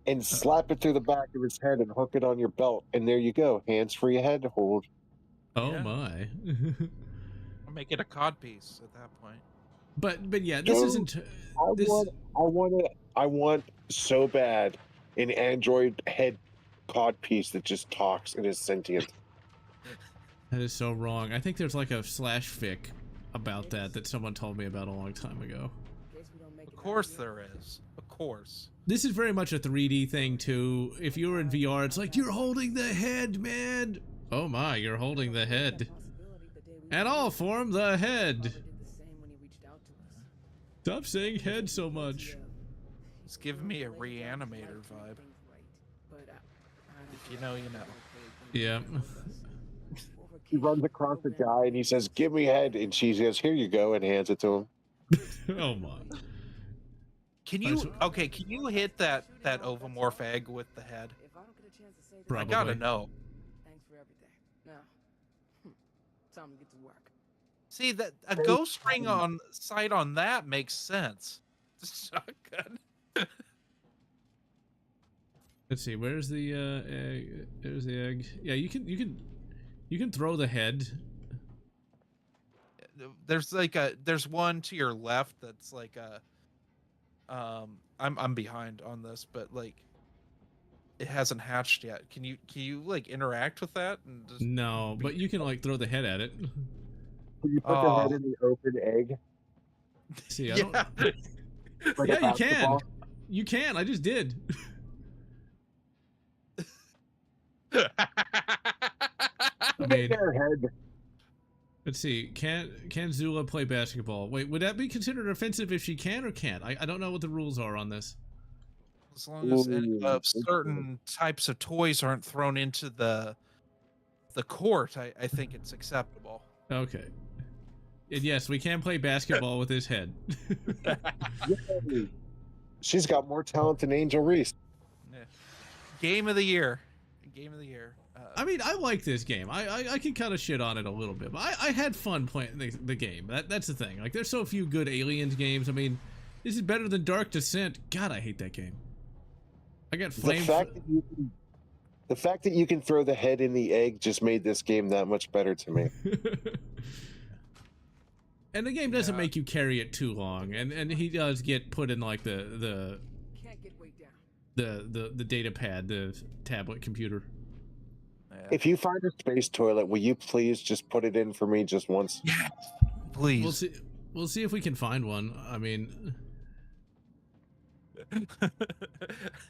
And slap it through the back of his head and hook it on your belt, and there you go, hands-free head hold. Oh Yeah. my. I'll make it a codpiece at that point. but yeah, this Dude, isn't. I This want so bad an android head cod piece that just talks and is sentient. that is so wrong. I think there's like a slash fic about that someone told me about a long time ago. Of course there is. Of course. This is very much a 3D thing too. If you're in VR, it's like you're holding the head, man. Oh my, you're holding the head. And I'll form the head. Stop saying head so much. It's giving me a Reanimator vibe. If you know, you know. Yeah. He runs across the guy and he says, "Give me head," and she says, "Here you go," and hands it to him. Oh my. Can you Can you hit that ovomorph egg with the head? Probably. I gotta know. Thanks for everything. Now, time to get to work. See that a ghost ring on sight on that makes sense. Shotgun. Let's see. Where's the egg? There's the egg. Yeah, you can throw the head. There's one to your left that's like a I'm behind on this, but like it hasn't hatched yet. Can you like interact with that and just No, but you can like throw the head at it. Can you put the head in the open egg? See, I yeah. don't. Like a Yeah, you can. basketball? You can. I just did. I mean, Their head. let's see. Can Zula play basketball? Wait, would that be considered offensive if she can or can't? I don't know what the rules are on this. As long as Ooh, certain types of toys aren't thrown into the court, I think it's acceptable. Okay. And yes, we can play basketball with his head. Yay. She's got more talent than Angel Reese. Yeah. Game of the year. Game of the year. I mean, I like this game. I can kind of shit on it a little bit, but I had fun playing the game. That's the thing. Like, there's so few good Aliens games. I mean, this is better than Dark Descent. God, I hate that game. I got The flamed. fact that you can throw the head in the egg just made this game that much better to me. And the game doesn't Yeah. make you carry it too long, and he does get put in like the Can't get weighed down. data pad, the tablet computer. Yeah. If you find a space toilet, will you please just put it in for me just once? Please. We'll see. We'll see if we can find one. I mean,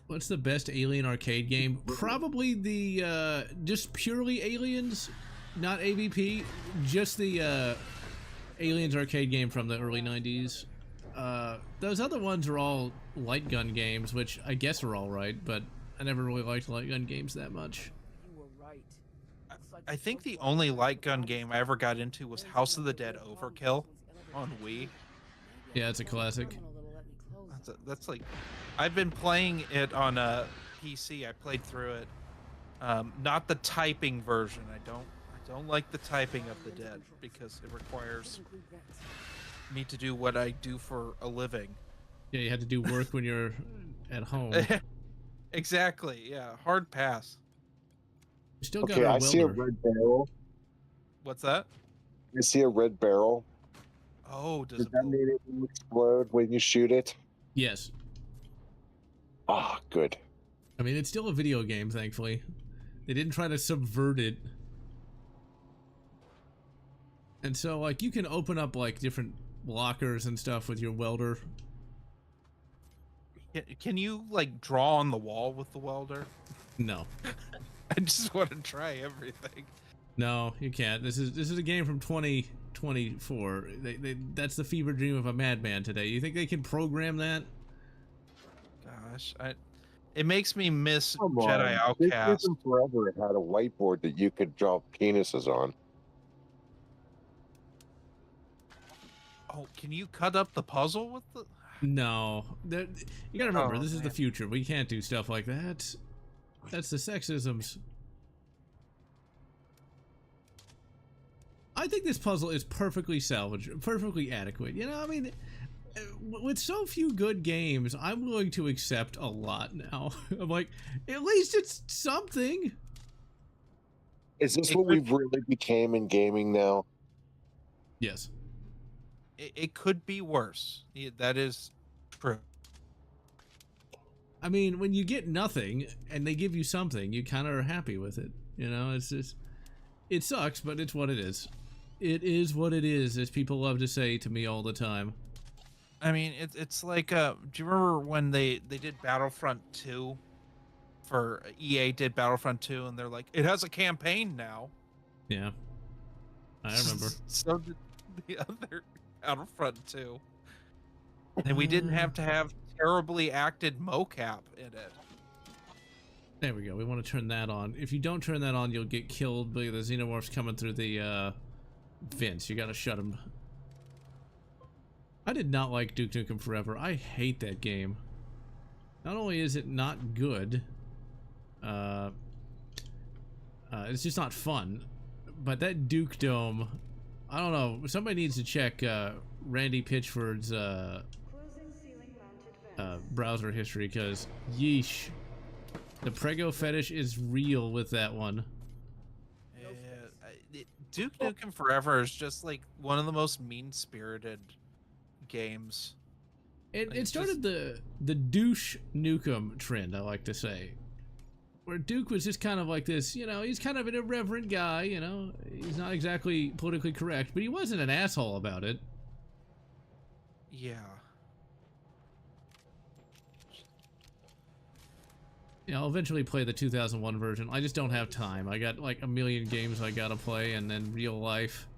what's the best Alien arcade game? Probably the just purely Aliens, not AVP. Just the Aliens arcade game from the early '90s. Those other ones are all light gun games, which I guess are all right, but I never really liked light gun games that much. You were right. I think the only light gun game I ever got into was House of the Dead Overkill on Wii. Yeah, it's a classic. That's like, I've been playing it on a PC. I played through it. Not the typing version. I don't like the typing of the Dead because it requires me to do what I do for a living. Yeah, you had to do work when you're at home. Exactly. Yeah. Hard pass. You still got Okay, a I see a welder. red barrel. What's that? I see a red barrel. Oh, does Does it that mean it will explode when you shoot it? Yes. Ah, good. I mean, it's still a video game, thankfully. They didn't try to subvert it. And so, like, you can open up, like, different lockers and stuff with your welder. Can you like draw on the wall with the welder? No. I just want to try everything. No, you can't. This is a game from 2024. That's the fever dream of a madman today. You think they can program that? Gosh, it makes me miss Come Jedi on. Outcast. Taken forever. It had a whiteboard that you could draw penises on. Oh, can you cut up the puzzle with the? No. You gotta remember, Oh, this is the man. future. We can't do stuff like that. That's the sexisms. I think this puzzle is perfectly salvageable, perfectly adequate. You know, I mean, with so few good games, I'm willing to accept a lot now. I'm like, at least it's something. Is this what we've really became in gaming now? Yes. It could be worse. Yeah, that is true. I mean, when you get nothing and they give you something, you kind of are happy with it. You know, it's just, it sucks, but it's what it is. It is what it is, as people love to say to me all the time. I mean, it's like, do you remember when they did Battlefront 2? For EA did Battlefront 2, and they're like, it has a campaign now. Yeah. I remember. So did the other Battlefront 2. And we didn't have to have terribly acted mocap in it. There we go. We want to turn that on. If you don't turn that on, you'll get killed by the xenomorphs coming through the vents. You gotta shut them. I did not like Duke Nukem Forever. I hate that game. Not only is it not good, it's just not fun, but that Duke Dome, I don't know. Somebody needs to check Randy Pitchford's browser history, because yeesh, the Prego fetish is real with that one. Duke Nukem Forever is just like one of the most mean-spirited games. It started the douche Nukem trend, I like to say, where Duke was just kind of like this, you know, he's kind of an irreverent guy, you know, he's not exactly politically correct, but he wasn't an asshole about it. Yeah. Yeah, I'll eventually play the 2001 version. I just don't have time. I got like a million games I gotta play, and then real life.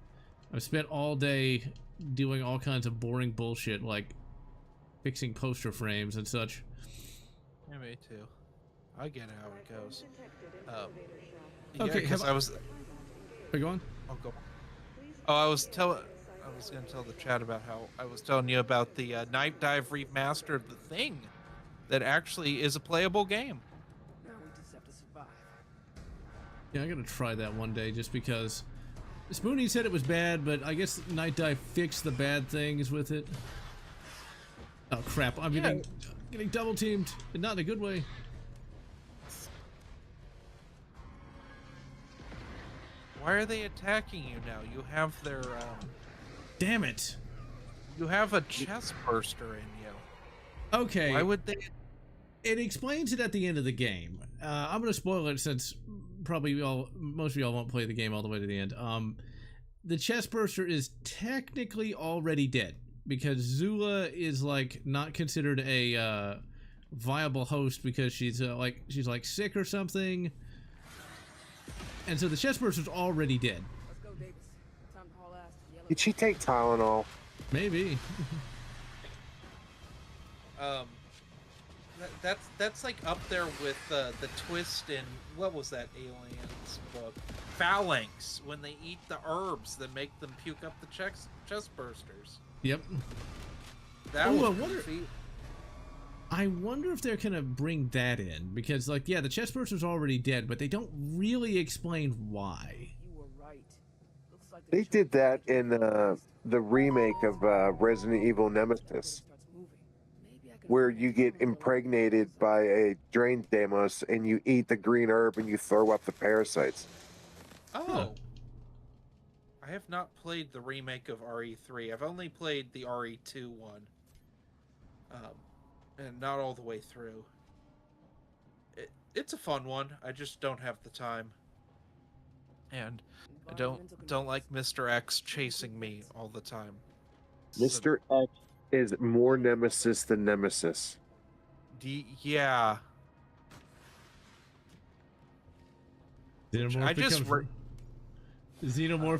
I've spent all day doing all kinds of boring bullshit like fixing poster frames and such. Yeah, me too. I get how it goes. Okay, because I was. Are you going? I'll go. Oh, I was gonna tell the chat about how I was telling you about the Night Dive remaster of The Thing, that actually is a playable game. Now we just have to survive. Yeah, I gotta try that one day just because Spoonie said it was bad, but I guess Night Dive fixed the bad things with it. Oh crap, I'm getting double teamed, and not in a good way. Why are they attacking you now? You have their Damn it. you have a chest burster in you. Okay. Why would they? It explains it at the end of the game. I'm gonna spoil it since probably most of y'all won't play the game all the way to the end. The chest burster is technically already dead because Zula is like not considered a viable host because she's like sick or something, and so the chest burster's already dead. Let's go, Davis. Time to haul ass to the Did she take Tylenol? Maybe. That's like up there with the twist in what was that Aliens book, Phalanx, when they eat the herbs that make them puke up the chest bursters. Yep. That was goofy. I wonder if they're gonna bring that in, because like, yeah, the chest burster's already dead, but they don't really explain why. You were right. Looks like They did that in the remake of Resident Evil Nemesis, where you get impregnated by a drain Deimos and you eat the green herb and you throw up the parasites. Oh. Huh. I have not played the remake of RE3. I've only played the RE2 one. And not all the way through. It's a fun one. I just don't have the time. And I don't like Mr. X chasing me all the time. Mr. X is more Nemesis than Nemesis. Yeah. Xenomorph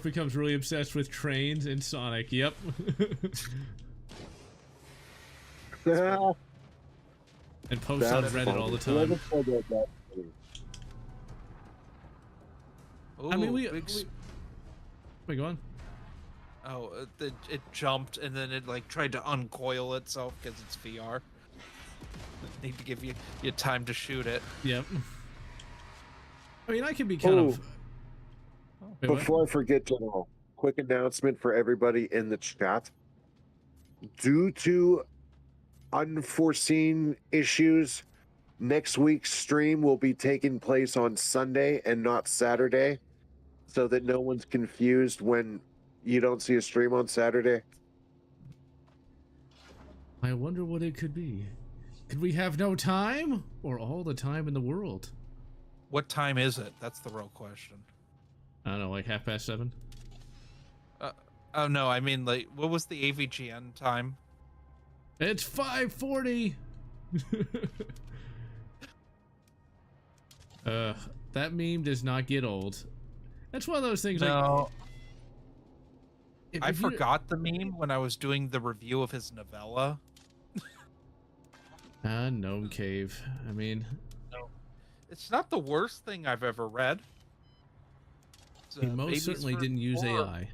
becomes really obsessed with trains and Sonic. Yep. And posts on Reddit all the time. Ooh, I mean, wait, go on. Oh, it jumped and then it like tried to uncoil itself because it's VR. Need to give you time to shoot it. Yep. I mean, I can be kind of. Wait, Before I forget, General, quick announcement for everybody in the chat. Due to unforeseen issues, next week's stream will be taking place on Sunday and not Saturday, so that no one's confused when you don't see a stream on Saturday. I wonder what it could be. Could we have no time or all the time in the world? What time is it? That's the real question. I don't know, like 7:30? Oh no, I mean, like, what was the AVGN time? It's 5:40. That meme does not get old. That's one of those things. No. Like, I forgot the meme when I was doing the review of his novella. Gnome Cave. I mean, no, it's not the worst thing I've ever read. He most certainly didn't use AI.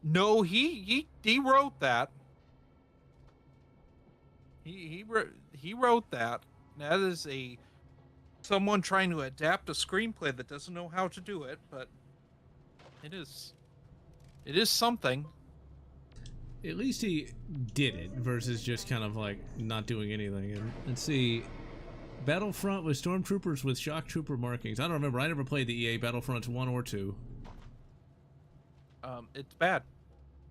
No, he wrote that. He wrote that. That is someone trying to adapt a screenplay that doesn't know how to do it, but it is something. At least he did it versus just kind of like not doing anything. And let's see. Battlefront with stormtroopers with shock trooper markings. I don't remember. I never played the EA Battlefronts 1 or 2. It's bad.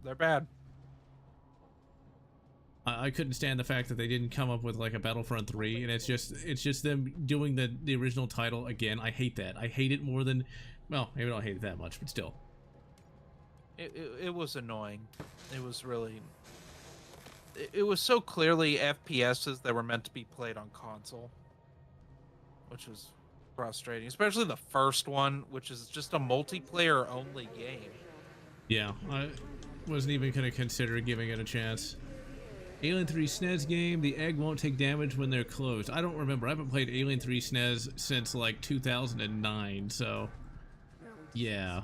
They're bad. I couldn't stand the fact that they didn't come up with like a Battlefront 3, and it's just them doing the original title again. I hate that. I hate it more than, well, maybe I don't hate it that much, but still. It was annoying. It was really. It was so clearly FPSs that were meant to be played on console, which was frustrating, especially the first one, which is just a multiplayer only game. Yeah, I wasn't even going to consider giving it a chance. Alien 3 SNES game, the egg won't take damage when they're closed. I don't remember. I haven't played Alien 3 SNES since like 2009, so yeah.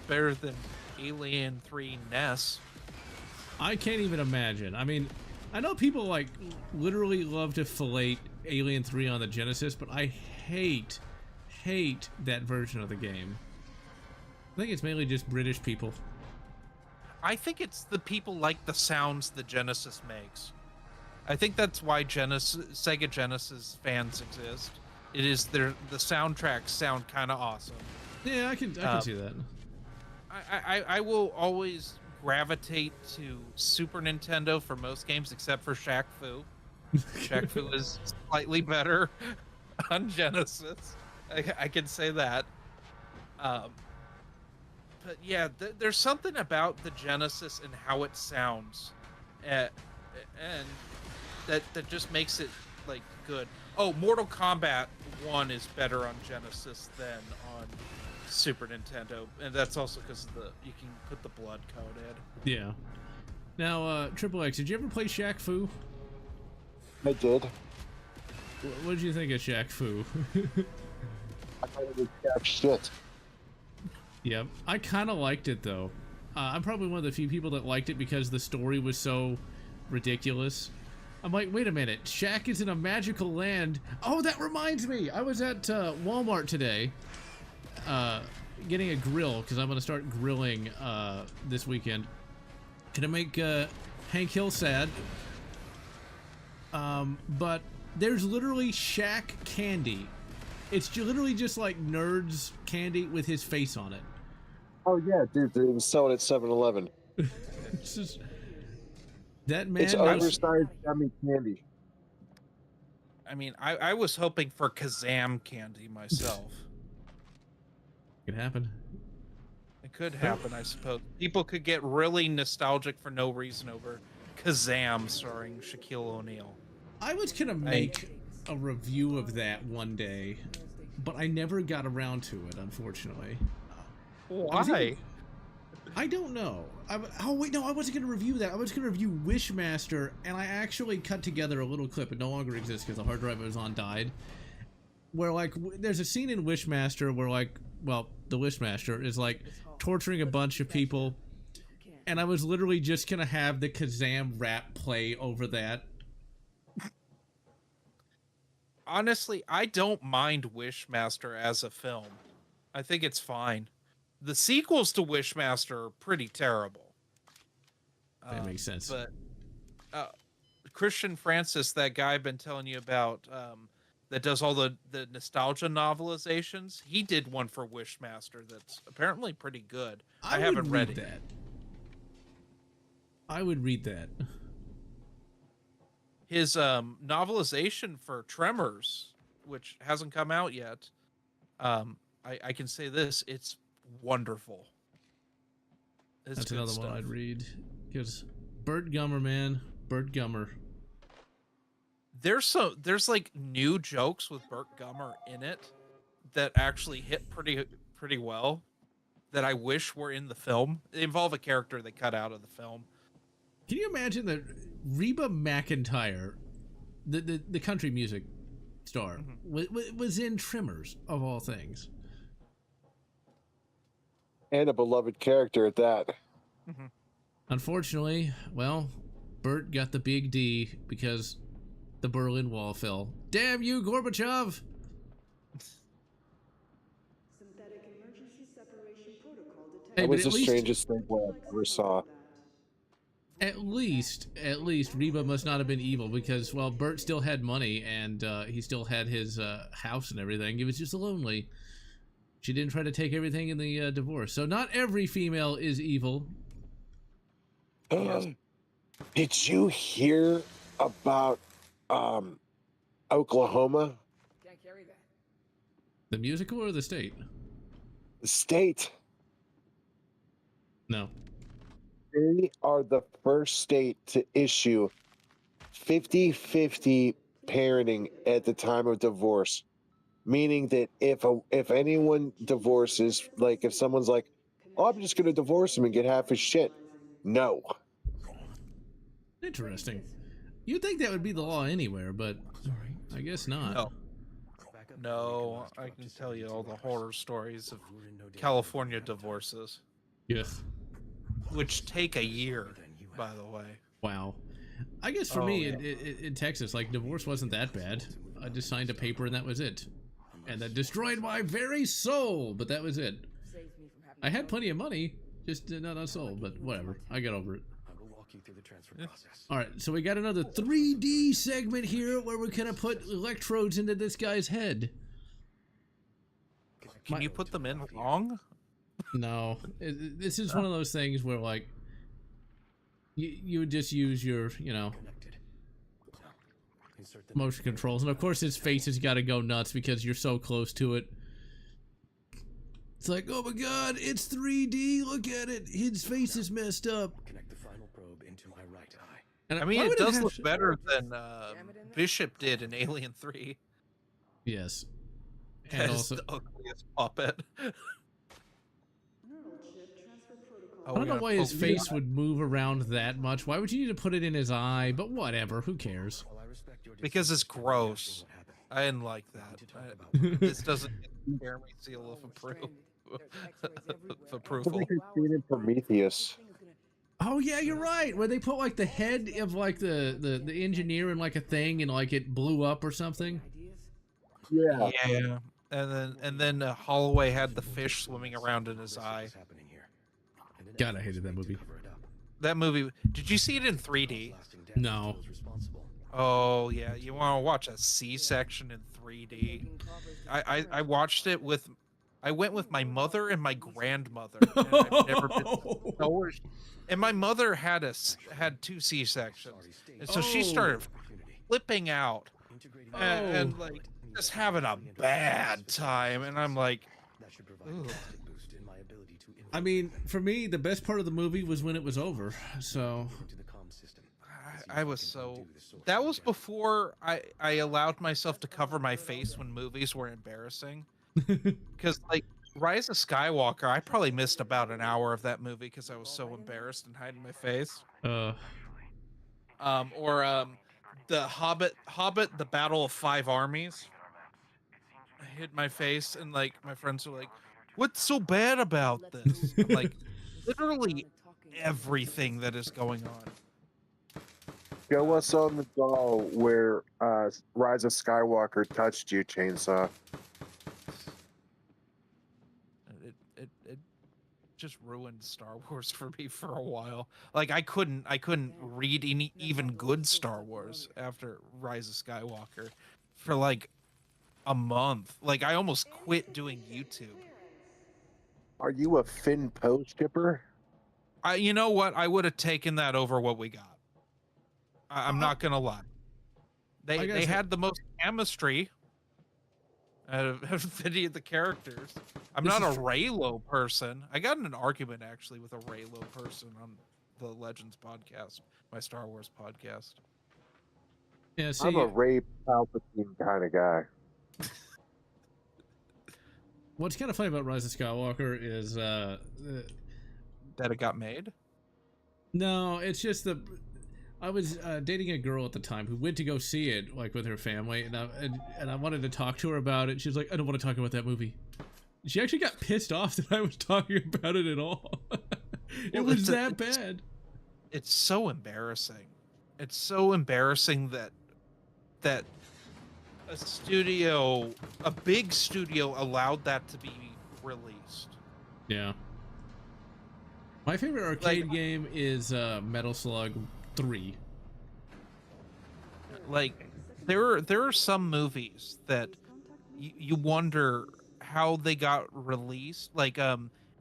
Better than Alien 3 NES. I can't even imagine. I mean, I know people like literally love to fillet Alien 3 on the Genesis, but I hate that version of the game. I think it's mainly just British people. I think it's the people like the sounds the Genesis makes. I think that's why Sega Genesis fans exist. It is the soundtracks sound kind of awesome. Yeah, I can see that. I will always gravitate to Super Nintendo for most games except for Shaq Fu. Shaq Fu is slightly better on Genesis. I can say that. But yeah, there's something about the Genesis and how it sounds, and that just makes it like good. Oh, Mortal Kombat 1 is better on Genesis than on Super Nintendo, and that's also because you can put the blood code in. Yeah. Now, Triple X, did you ever play Shaq Fu? I did. What did you think of Shaq Fu? I thought it was jack shit. Yep, I kind of liked it though. I'm probably one of the few people that liked it because the story was so ridiculous. I'm like, wait a minute, Shaq is in a magical land. Oh, that reminds me, I was at Walmart today getting a grill because I'm going to start grilling this weekend. Gonna make Hank Hill sad. But there's literally Shaq candy. It's literally just like Nerds candy with his face on it. Oh yeah, dude, they was selling at 7-Eleven. It's just that man. It's oversized gummy candy. I mean, I was hoping for Kazam candy myself. It could happen. It could happen, I suppose. People could get really nostalgic for no reason over Kazam starring Shaquille O'Neal. I was gonna make a review of that one day, but I never got around to it, unfortunately. Why? I don't know. Oh wait, no, I wasn't gonna review that. I was gonna review Wishmaster, and I actually cut together a little clip. It no longer exists because the hard drive it was on died. Where like, there's a scene in Wishmaster where like, well, the Wishmaster is like torturing a bunch of people, and I was literally just gonna have the Kazam rap play over that. Honestly, I don't mind Wishmaster as a film. I think it's fine. The sequels to Wishmaster are pretty terrible. That makes sense. But Christian Francis, that guy I've been telling you about, that does all the nostalgia novelizations, he did one for Wishmaster that's apparently pretty good. I haven't read it. That. I would read that. His novelization for Tremors, which hasn't come out yet, I can say this, it's wonderful. That's another one I'd read. Because Burt Gummer, man. Burt Gummer. There's like new jokes with Burt Gummer in it that actually hit pretty well that I wish were in the film. They involve a character they cut out of the film. Can you imagine that Reba McEntire, the country music star, was in Tremors, of all things? And a beloved character at that. Unfortunately, well, Burt got the big D because the Berlin Wall fell. Damn you, Gorbachev! That was the strangest thing I ever saw. At least Reba must not have been evil because, well, Burt still had money and he still had his house and everything. He was just lonely. She didn't try to take everything in the divorce. So not every female is evil. Did you hear about Oklahoma? Can't carry that. The musical or the state? The state. No. They are the first state to issue 50-50 parenting at the time of divorce. Meaning that if anyone divorces, like if someone's like, oh, I'm just going to divorce him and get half his shit. No. Interesting. You'd think that would be the law anywhere, but I guess not. No, I can tell you all the horror stories of California divorces. Yes. Which take a year, by the way. Wow. I guess for me, in Texas, like, divorce wasn't that bad. I just signed a paper and that was it. And that destroyed my very soul, but that was it. I had plenty of money, just not a soul, but whatever. I got over it. All right, so we got another 3D segment here where we're gonna put electrodes into this guy's head. Can you put them in wrong? No, this is one of those things where, like, you would just use your, motion controls, and of course his face has got to go nuts because you're so close to it. It's like, oh my god, it's 3D, look at it, his face is messed up. Connect the final probe into my right eye. And I mean, it does look better than Bishop did in Alien 3. Yes. And That is also the ugliest puppet. Neural chip transfer protocol Oh, I we're don't know gonna why his poke face would move around that much. Why would you need to put it in his eye? But whatever, who cares? because it's gross. I didn't like that. This doesn't scare me. Seal of approval. Of approval. In Prometheus. Oh yeah, you're right. Where they put like the head of like the engineer in like a thing and like it blew up or something. Yeah. Yeah, and then Holloway had the fish swimming around in his eye. God, I hated that movie. That movie. Did you see it in 3D? No. Oh yeah, you want to watch a C-section in 3D? I watched it with. I went with my mother and my grandmother. And I've never been so. And my mother had two C-sections, and so she started flipping out and like just having a bad time. And I'm like, ooh. I mean, for me, the best part of the movie was when it was over. So I was so. That was before I allowed myself to cover my face when movies were embarrassing. Because like Rise of Skywalker, I probably missed about an hour of that movie because I was so embarrassed and hiding my face. The Hobbit, the Battle of Five Armies. I hid my face and like my friends were like, "What's so bad about this?" I'm like, literally everything that is going on. Show us on the doll where Rise of Skywalker touched you, Chainsaw. It just ruined Star Wars for me for a while. Like I couldn't read any even good Star Wars after Rise of Skywalker for like a month. Like I almost quit doing YouTube. Are you a Finn Poe skipper? You know what? I would have taken that over what we got. I'm not gonna lie. They had the most chemistry out of any of the characters. I'm not a Raylo person. I got in an argument actually with a Raylo person on the Legends podcast, my Star Wars podcast. yeah, see, I'm a Ray Palpatine kind of guy. what's kind of funny about Rise of Skywalker is That it got made. no, it's just the. I was dating a girl at the time who went to go see it, like with her family, and I wanted to talk to her about it. She was like, "I don't want to talk about that movie." She actually got pissed off that I was talking about it at all. It was that bad. It's so embarrassing. It's so embarrassing that a big studio allowed that to be released. Yeah. My favorite arcade game is Metal Slug 3. Like there are some movies that you wonder how they got released. Like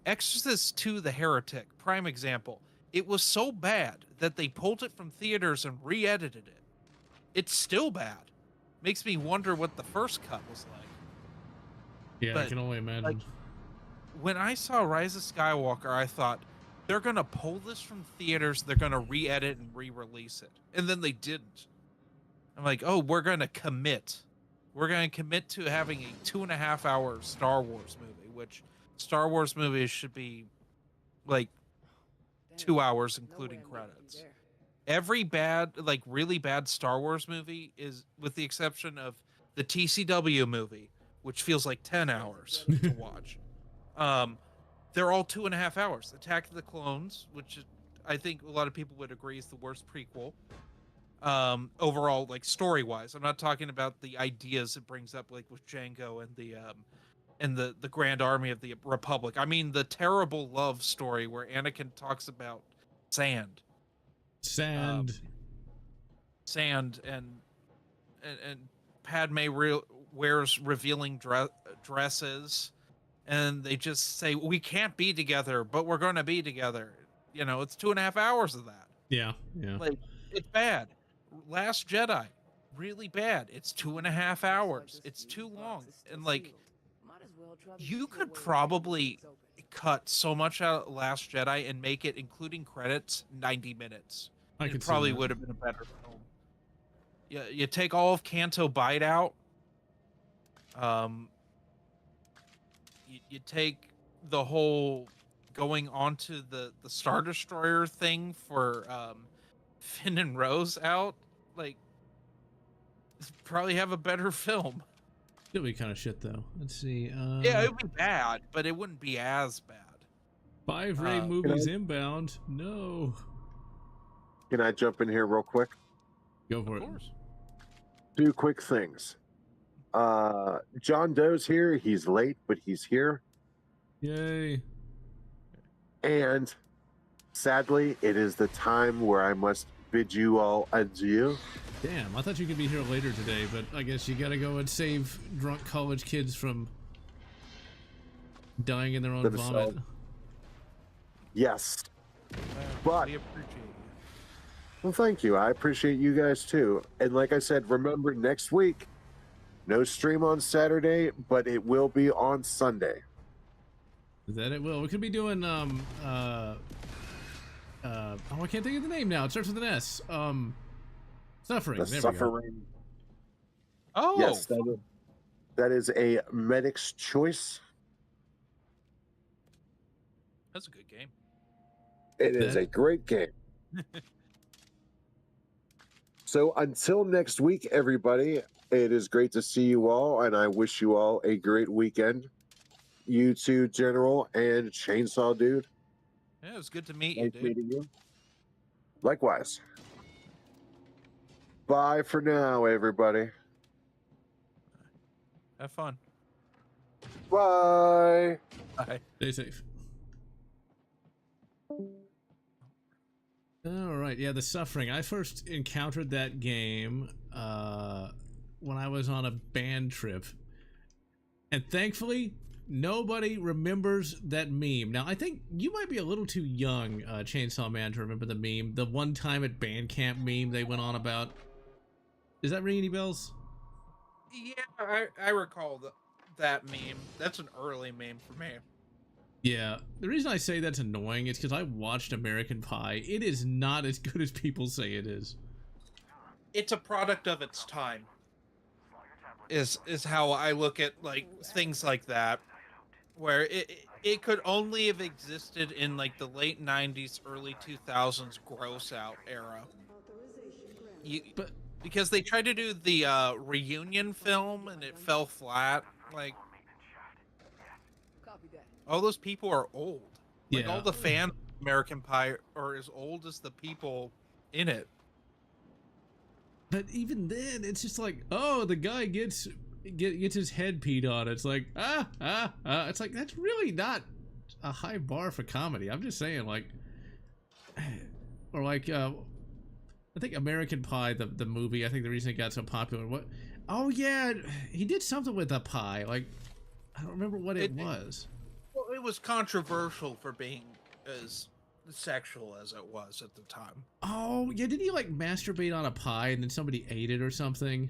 Exorcist 2 The Heretic, prime example. It was so bad that they pulled it from theaters and re-edited it. It's still bad. Makes me wonder what the first cut was like. Yeah, But, I can only imagine. like, when I saw Rise of Skywalker, I thought they're gonna pull this from theaters, they're gonna re-edit and re-release it, and then they didn't. I'm like, oh, we're gonna commit. We're gonna commit to having a 2.5-hour Star Wars movie, which Star Wars movies should be like 2 hours, including credits. Every bad, like really bad Star Wars movie is, with the exception of the TCW movie, which feels like 10 hours to watch. They're all 2.5 hours. Attack of the Clones, which I think a lot of people would agree is the worst prequel. Overall, like story-wise, I'm not talking about the ideas it brings up, like with Django and the Grand Army of the Republic. I mean the terrible love story where Anakin talks about sand. Sand and Padme wears revealing dresses, and they just say we can't be together, but we're going to be together. You know, it's 2.5 hours of that. Yeah. Like it's bad. Last Jedi, really bad. It's 2.5 hours. It's too long, and like you could probably cut so much out of Last Jedi and make it, including credits, 90 minutes. It probably would have been a better film. Yeah, you take all of Canto Bight out. You take the whole going onto the Star Destroyer thing for Finn and Rose out, like, probably have a better film. It'll be kind of shit though. Let's see. Yeah, it would be bad, but it wouldn't be as bad. 5 Ray movies inbound. No. Can I jump in here real quick? Go for Of it. course. 2 quick things. John Doe's here. He's late, but he's here. Yay. And sadly, it is the time where I must bid you all adieu. Damn, I thought you could be here later today, but I guess you gotta go and save drunk college kids from dying in their own Themselves. vomit. Yes. But We appreciate you. well, thank you. I appreciate you guys too. And like I said, remember next week, no stream on Saturday, but it will be on Sunday. That it will. We could be doing oh, I can't think of the name now. It starts with an S. Suffering. The There we go. Suffering. Oh, Yes, that is a medic's choice. that's a good game. It is a great game. So until next week, everybody, it is great to see you all, and I wish you all a great weekend. You too, General and Chainsaw Dude. Yeah, it was good to meet you, Nice dude. meeting you. Likewise. Bye for now, everybody. Have fun. Bye. Bye. Stay safe. All right, yeah, The Suffering. I first encountered that game when I was on a band trip, and thankfully, nobody remembers that meme. Now, I think you might be a little too young, Chainsaw Man, to remember the meme. The one time at band camp meme they went on about. Does that ring any bells? Yeah, I recall that meme. That's an early meme for me. Yeah, the reason I say that's annoying is because I watched American Pie. It is not as good as people say it is. It's a product of its time. Is how I look at like things like that, where it could only have existed in like the late 90s, early 2000s gross out era. But Because they tried to do the reunion film and it fell flat. Like, Copy that. all those people are old. Like, Yeah. all the fans of American Pie are as old as the people in it. But even then, it's just like, oh, the guy gets his head peed on. It's like, It's like, that's really not a high bar for comedy. I'm just saying, like, or like, I think American Pie, the movie. I think the reason it got so popular. What? Oh yeah, he did something with a pie. Like, I don't remember what it was. Well, it was controversial for being as sexual as it was at the time. Oh yeah, did he like masturbate on a pie and then somebody ate it or something?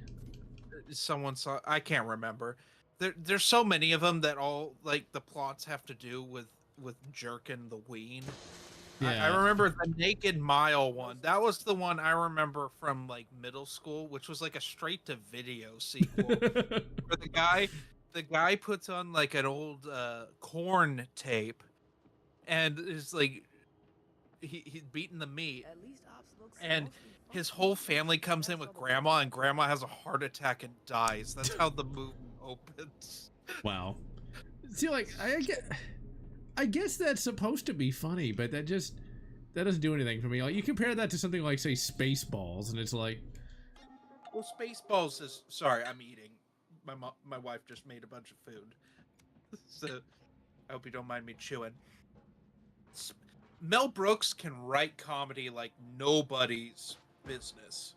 Someone saw. I can't remember. There's so many of them that all like the plots have to do with jerking the ween. Yeah. I remember the Naked Mile one. That was the one I remember from like middle school, which was like a straight to video sequel. Where the guy puts on like an old corn tape, and is like he's beating the meat, At least Ops looks and mostly his functional. whole family comes in with grandma, and grandma has a heart attack and dies. That's how the movie opens. Wow. See, like, I guess that's supposed to be funny, but that doesn't do anything for me. Like, you compare that to something like, say, Spaceballs, and it's like, Well, Spaceballs is sorry. I'm eating. My wife just made a bunch of food, so I hope you don't mind me chewing. Mel Brooks can write comedy like nobody's business.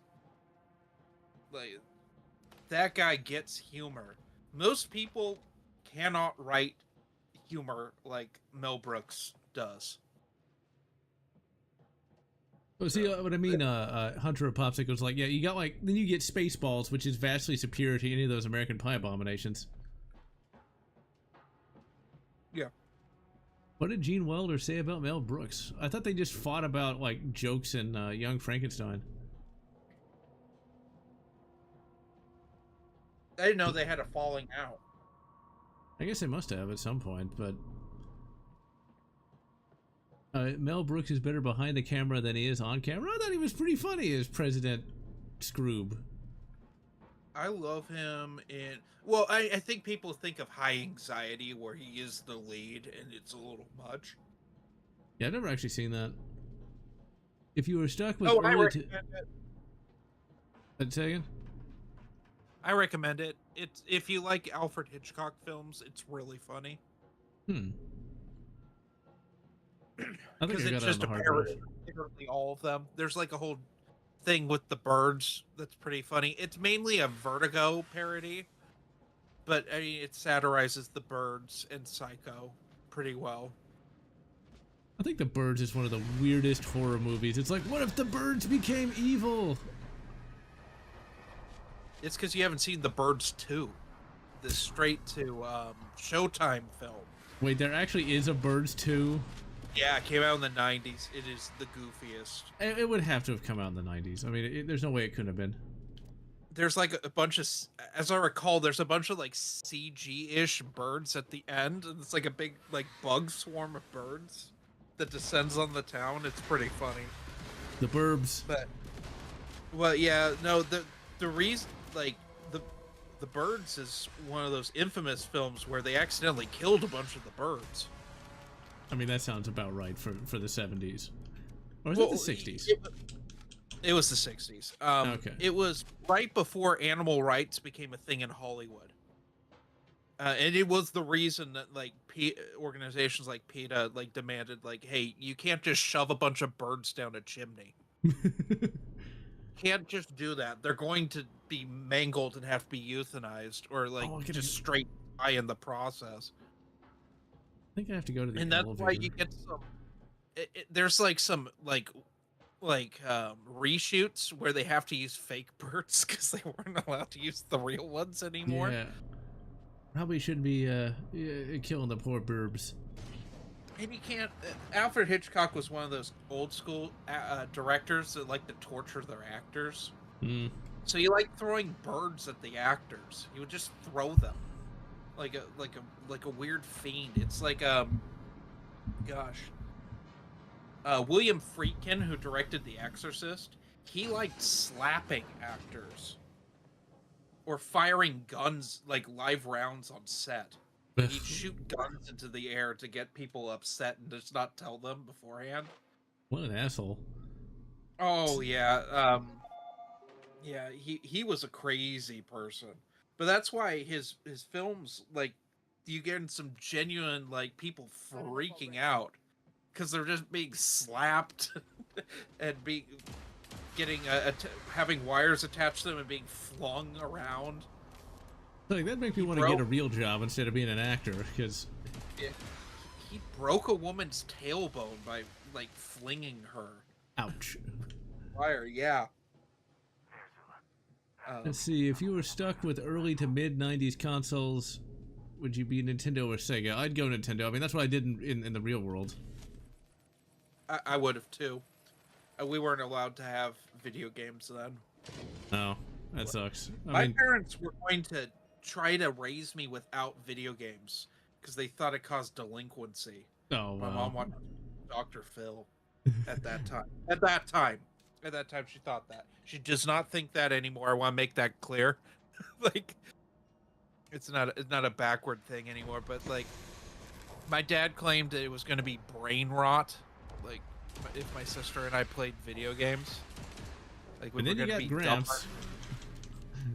Like, that guy gets humor. Most people cannot write humor like Mel Brooks does. well, see what I mean. Hunter of Popsicles, like, yeah, you got like, then you get Spaceballs, which is vastly superior to any of those American Pie abominations. Yeah. What did Gene Wilder say about Mel Brooks? I thought they just fought about like jokes in Young Frankenstein. I didn't know they had a falling out. I guess they must have at some point, but Mel Brooks is better behind the camera than he is on camera. I thought he was pretty funny as President Scroob. I love him in. Well, I think people think of High Anxiety, where he is the lead, and it's a little much. Yeah, I've never actually seen that. If you were stuck with I early recommend it. Say again? I recommend it. It's if you like Alfred Hitchcock films, it's really funny. I think Because I got it's it on just the a hard parody drive. of literally all of them. There's like a whole thing with the birds that's pretty funny. It's mainly a Vertigo parody, but I mean it satirizes the birds and Psycho pretty well. I think The Birds is one of the weirdest horror movies. It's like, what if the birds became evil? It's because you haven't seen The Birds 2, the straight to Showtime film. Wait, there actually is a Birds 2? Yeah, it came out in the 90s. It is the goofiest. It would have to have come out in the 90s. I mean, there's no way it couldn't have been. There's like a bunch of, as I recall, there's a bunch of like CG-ish birds at the end, and it's like a big like bug swarm of birds that descends on the town. It's pretty funny. The Burbs. But, well, yeah, no, the reason, like, the Birds is one of those infamous films where they accidentally killed a bunch of the birds. I mean, that sounds about right for the 70s. Or is it the 60s? It was the 60s. Okay. It was right before animal rights became a thing in Hollywood. And it was the reason that like organizations like PETA like demanded like, hey, you can't just shove a bunch of birds down a chimney. Can't just do that. They're going to be mangled and have to be euthanized or like just straight die in the process. I think I have to go to the And that's elevator. why you get some. There's like some like reshoots where they have to use fake birds because they weren't allowed to use the real ones anymore. Yeah. Probably shouldn't be killing the poor burbs. And you can't. Alfred Hitchcock was one of those old school directors that like to torture their actors. So you like throwing birds at the actors. You would just throw them like a weird fiend. It's like William Friedkin, who directed The Exorcist, he liked slapping actors or firing guns like live rounds on set. He'd shoot guns into the air to get people upset and just not tell them beforehand. What an asshole. Oh yeah, yeah. He was a crazy person, but that's why his films, like, you get some genuine like people freaking out because they're just being slapped and having wires attached to them and being flung around. Like, that makes me want to get a real job instead of being an actor, because he broke a woman's tailbone by like flinging her. Ouch. Wire, yeah. Let's see, if you were stuck with early to mid 90s consoles, would you be Nintendo or Sega? I'd go Nintendo. I mean, that's what I did in the real world. I would have too. We weren't allowed to have video games then. Oh, that sucks. My parents were going to try to raise me without video games because they thought it caused delinquency. Oh, wow. My mom wanted Dr. Phil at that time. At that time, she thought that. She does not think that anymore. I want to make that clear. Like, it's not a backward thing anymore. But like, my dad claimed that it was going to be brain rot. Like, if my sister and I played video games, like, we were going to be Gramps.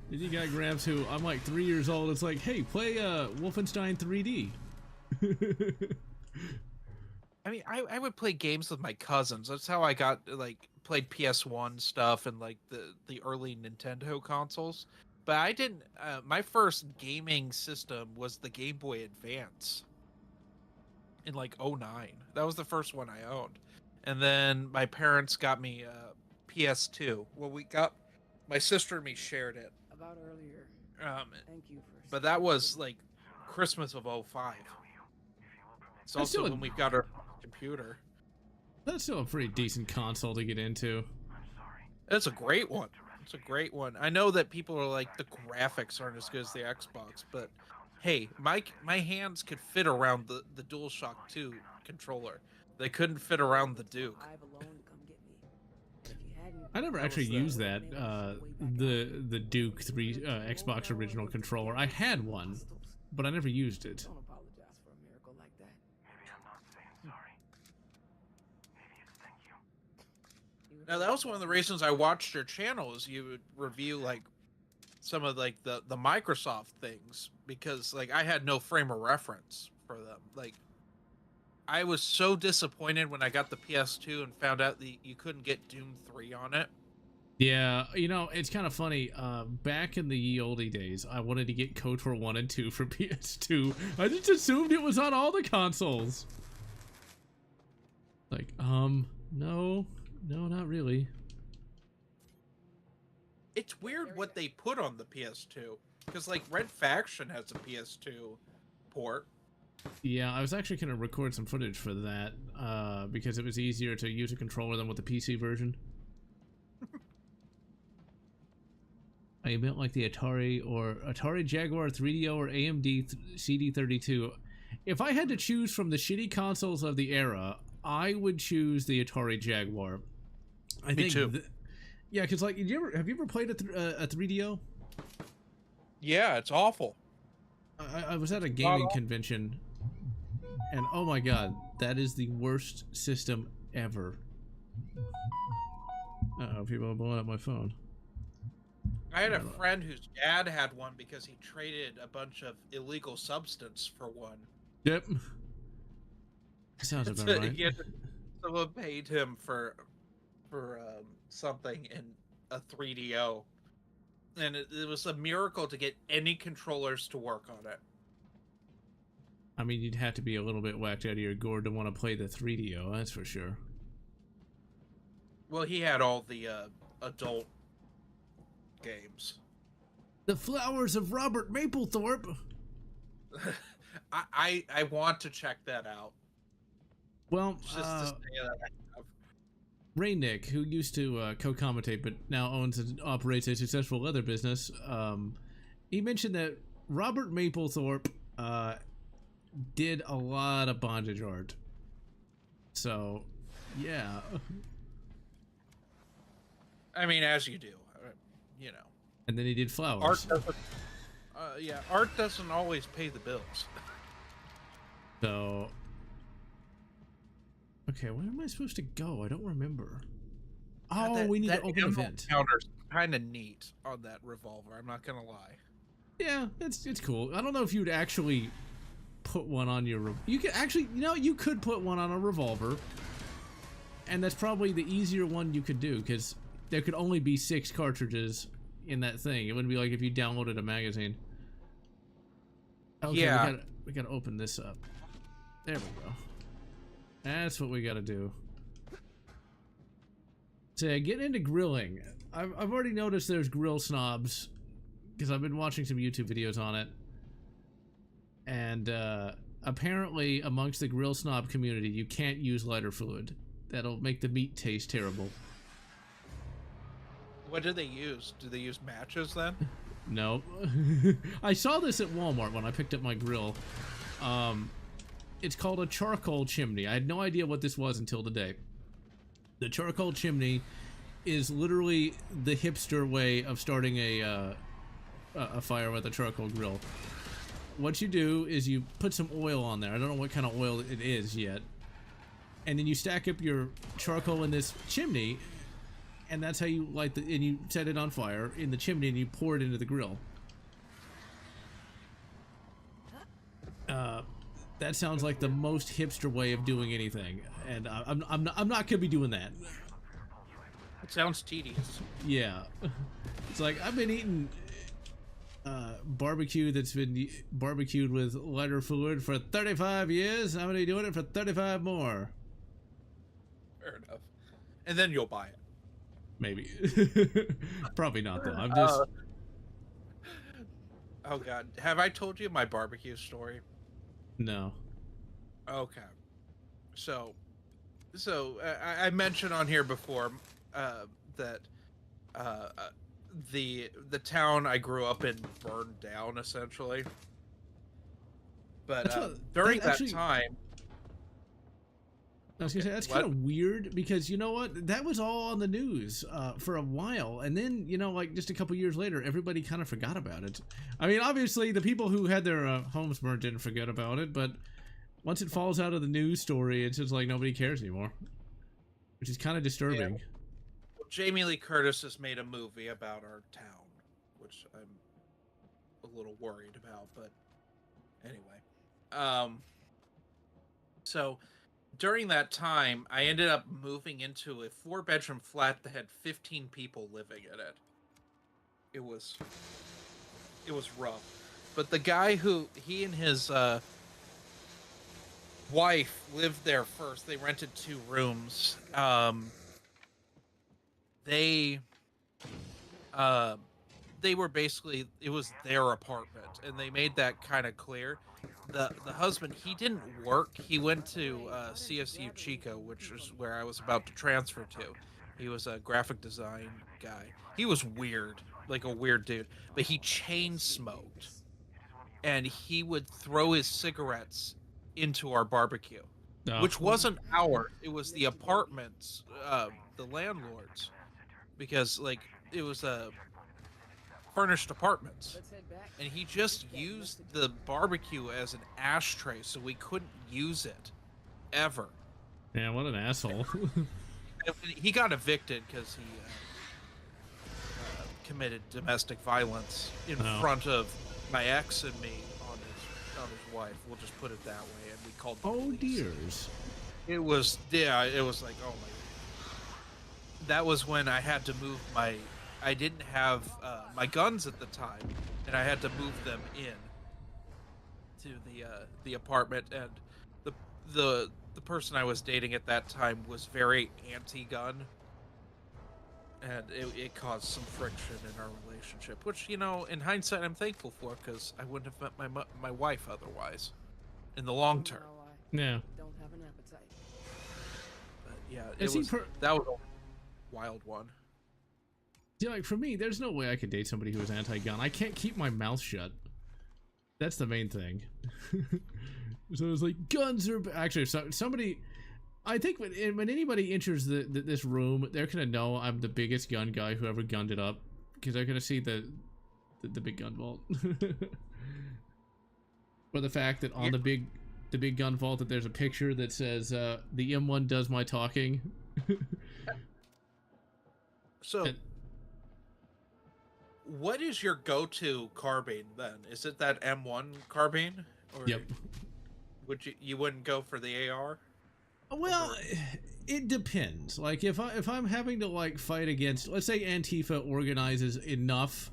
Then you got Gramps, who I'm like 3 years old. It's like, hey, play Wolfenstein 3D. I mean, I would play games with my cousins. That's how I got like played PS1 stuff and like the early Nintendo consoles. But I didn't. My first gaming system was the Game Boy Advance in like '09. That was the first one I owned. And then my parents got me PS2. Well, my sister and me shared it. About earlier. Thank you for. But that was like Christmas of '05. It's also when we got our computer. That's still a pretty decent console to get into. It's a great one. It's a great one. I know that people are like, the graphics aren't as good as the Xbox, but hey, my hands could fit around the DualShock 2 controller. They couldn't fit around the Duke. Drive alone to come get me. If you hadn't, I never actually used that, the Duke 3 Xbox original controller. I had one, but I never used it. Don't apologize for a miracle like that. Maybe I'm not saying sorry. Maybe it's thank you. Now that was one of the reasons I watched your channel, is you would review like some of like the Microsoft things, because like I had no frame of reference for them. Like I was so disappointed when I got the PS2 and found out that you couldn't get Doom 3 on it. Yeah, you know, it's kind of funny. Back in the ye olde days, I wanted to get KOTOR 1 and 2 for PS2. I just assumed it was on all the consoles. Like, no, not really. It's weird what they put on the PS2, because like Red Faction has a PS2 port. Yeah, I was actually going to record some footage for that, because it was easier to use a controller than with the PC version. I meant like the Atari Jaguar 3DO or AMD CD32. If I had to choose from the shitty consoles of the era, I would choose the Atari Jaguar. Me too. Yeah, because like, have you ever played a 3DO? Yeah, it's awful. I was at a gaming convention, and oh my god, that is the worst system ever. Uh-oh, people are blowing up my phone. I had a friend whose dad had one because he traded a bunch of illegal substance for one. Yep. Sounds about right. Someone paid him for something in a 3DO. And it was a miracle to get any controllers to work on it. I mean, you'd have to be a little bit whacked out of your gourd to want to play the 3DO, that's for sure. Well, he had all the adult games. The Flowers of Robert Mapplethorpe. I want to check that out. Well, Just to say that I have. Raynick, who used to co-commentate but now owns and operates a successful leather business, he mentioned that Robert Mapplethorpe did a lot of bondage art. So, yeah. I mean, as you do, you know. And then he did flowers. Art doesn't. Yeah, art doesn't always pay the bills. So, okay, where am I supposed to go? I don't remember. Oh, we need to open an event. Counter's kind of neat on that revolver. I'm not gonna lie. Yeah, it's cool. I don't know if you'd actually put one on your. You could actually, you know, you could put one on a revolver, and that's probably the easier one you could do because there could only be 6 cartridges in that thing. It wouldn't be like if you downloaded a magazine. Okay, yeah, we gotta open this up. There we go. That's what we gotta do. So getting into grilling. I've already noticed there's grill snobs because I've been watching some YouTube videos on it. And apparently amongst the grill snob community, you can't use lighter fluid. That'll make the meat taste terrible. What do they use? Do they use matches then? No. I saw this at Walmart when I picked up my grill. It's called a charcoal chimney. I had no idea what this was until today. The charcoal chimney is literally the hipster way of starting a fire with a charcoal grill. What you do is you put some oil on there. I don't know what kind of oil it is yet. And then you stack up your charcoal in this chimney, and that's how you light and you set it on fire in the chimney and you pour it into the grill. That sounds like the most hipster way of doing anything, and I'm not gonna be doing that. It sounds tedious. Yeah, it's like I've been eating barbecue that's been barbecued with lighter fluid for 35 years. I'm gonna be doing it for 35 more. Fair enough. And then you'll buy it. Maybe. Probably not though. I'm just. Oh god, have I told you my barbecue story? No. Okay. So I mentioned on here before that the town I grew up in burned down essentially. But during that time, I was gonna say that's What? kind of weird because you know what, that was all on the news for a while, and then you know, like just a couple years later, everybody kind of forgot about it. I mean, obviously the people who had their homes burned didn't forget about it, but once it falls out of the news story, it's just like nobody cares anymore, which is kind of disturbing. Yeah. Well, Jamie Lee Curtis has made a movie about our town, which I'm a little worried about, but anyway. So during that time, I ended up moving into a 4-bedroom flat that had 15 people living in it. It was rough. But the guy he and his wife lived there first. They rented 2 rooms. They were basically, it was their apartment, and they made that kind of clear. The husband, he didn't work. He went to CSU Chico, which is where I was about to transfer to. He was a graphic design guy. He was weird, like a weird dude, but he chain smoked, and he would throw his cigarettes into our barbecue, which wasn't ours. It was the apartment's, the landlord's, because like it was a furnished apartments, and he just used the barbecue as an ashtray, so we couldn't use it ever. Yeah, what an asshole. He got evicted because he committed domestic violence in front of my ex and me on his wife. We'll just put it that way, and we called the police. Dears. It was like, oh my. That was when I had to move I didn't have my guns at the time, and I had to move them in to the apartment, and the person I was dating at that time was very anti-gun, and it caused some friction in our relationship, which, you know, in hindsight I'm thankful for, because I wouldn't have met my wife otherwise in the long term. Yeah. Don't have an appetite. But yeah, that was a wild one. Yeah, like for me, there's no way I could date somebody who is anti-gun. I can't keep my mouth shut. That's the main thing. So it's like, guns are actually somebody. I think when anybody enters this room, they're gonna know I'm the biggest gun guy who ever gunned it up, because they're gonna see the big gun vault. Or the fact that on the big gun vault that there's a picture that says the M1 does my talking. So. What is your go-to carbine then? Is it that M1 carbine? Or yep. You wouldn't go for the AR? Well, it depends. Like if I'm having to like fight against, let's say Antifa organizes enough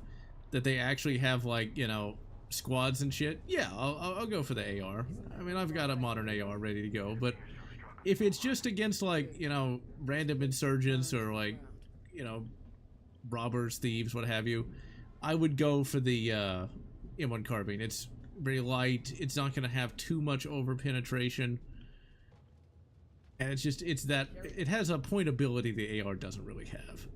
that they actually have, like, you know, squads and shit, yeah, I'll go for the AR. I mean, I've got a modern AR ready to go. But if it's just against, like, you know, random insurgents or, like, you know, robbers, thieves, what have you, I would go for the M1 carbine. It's very light. It's not going to have too much over penetration, and it has a point ability the AR doesn't really have.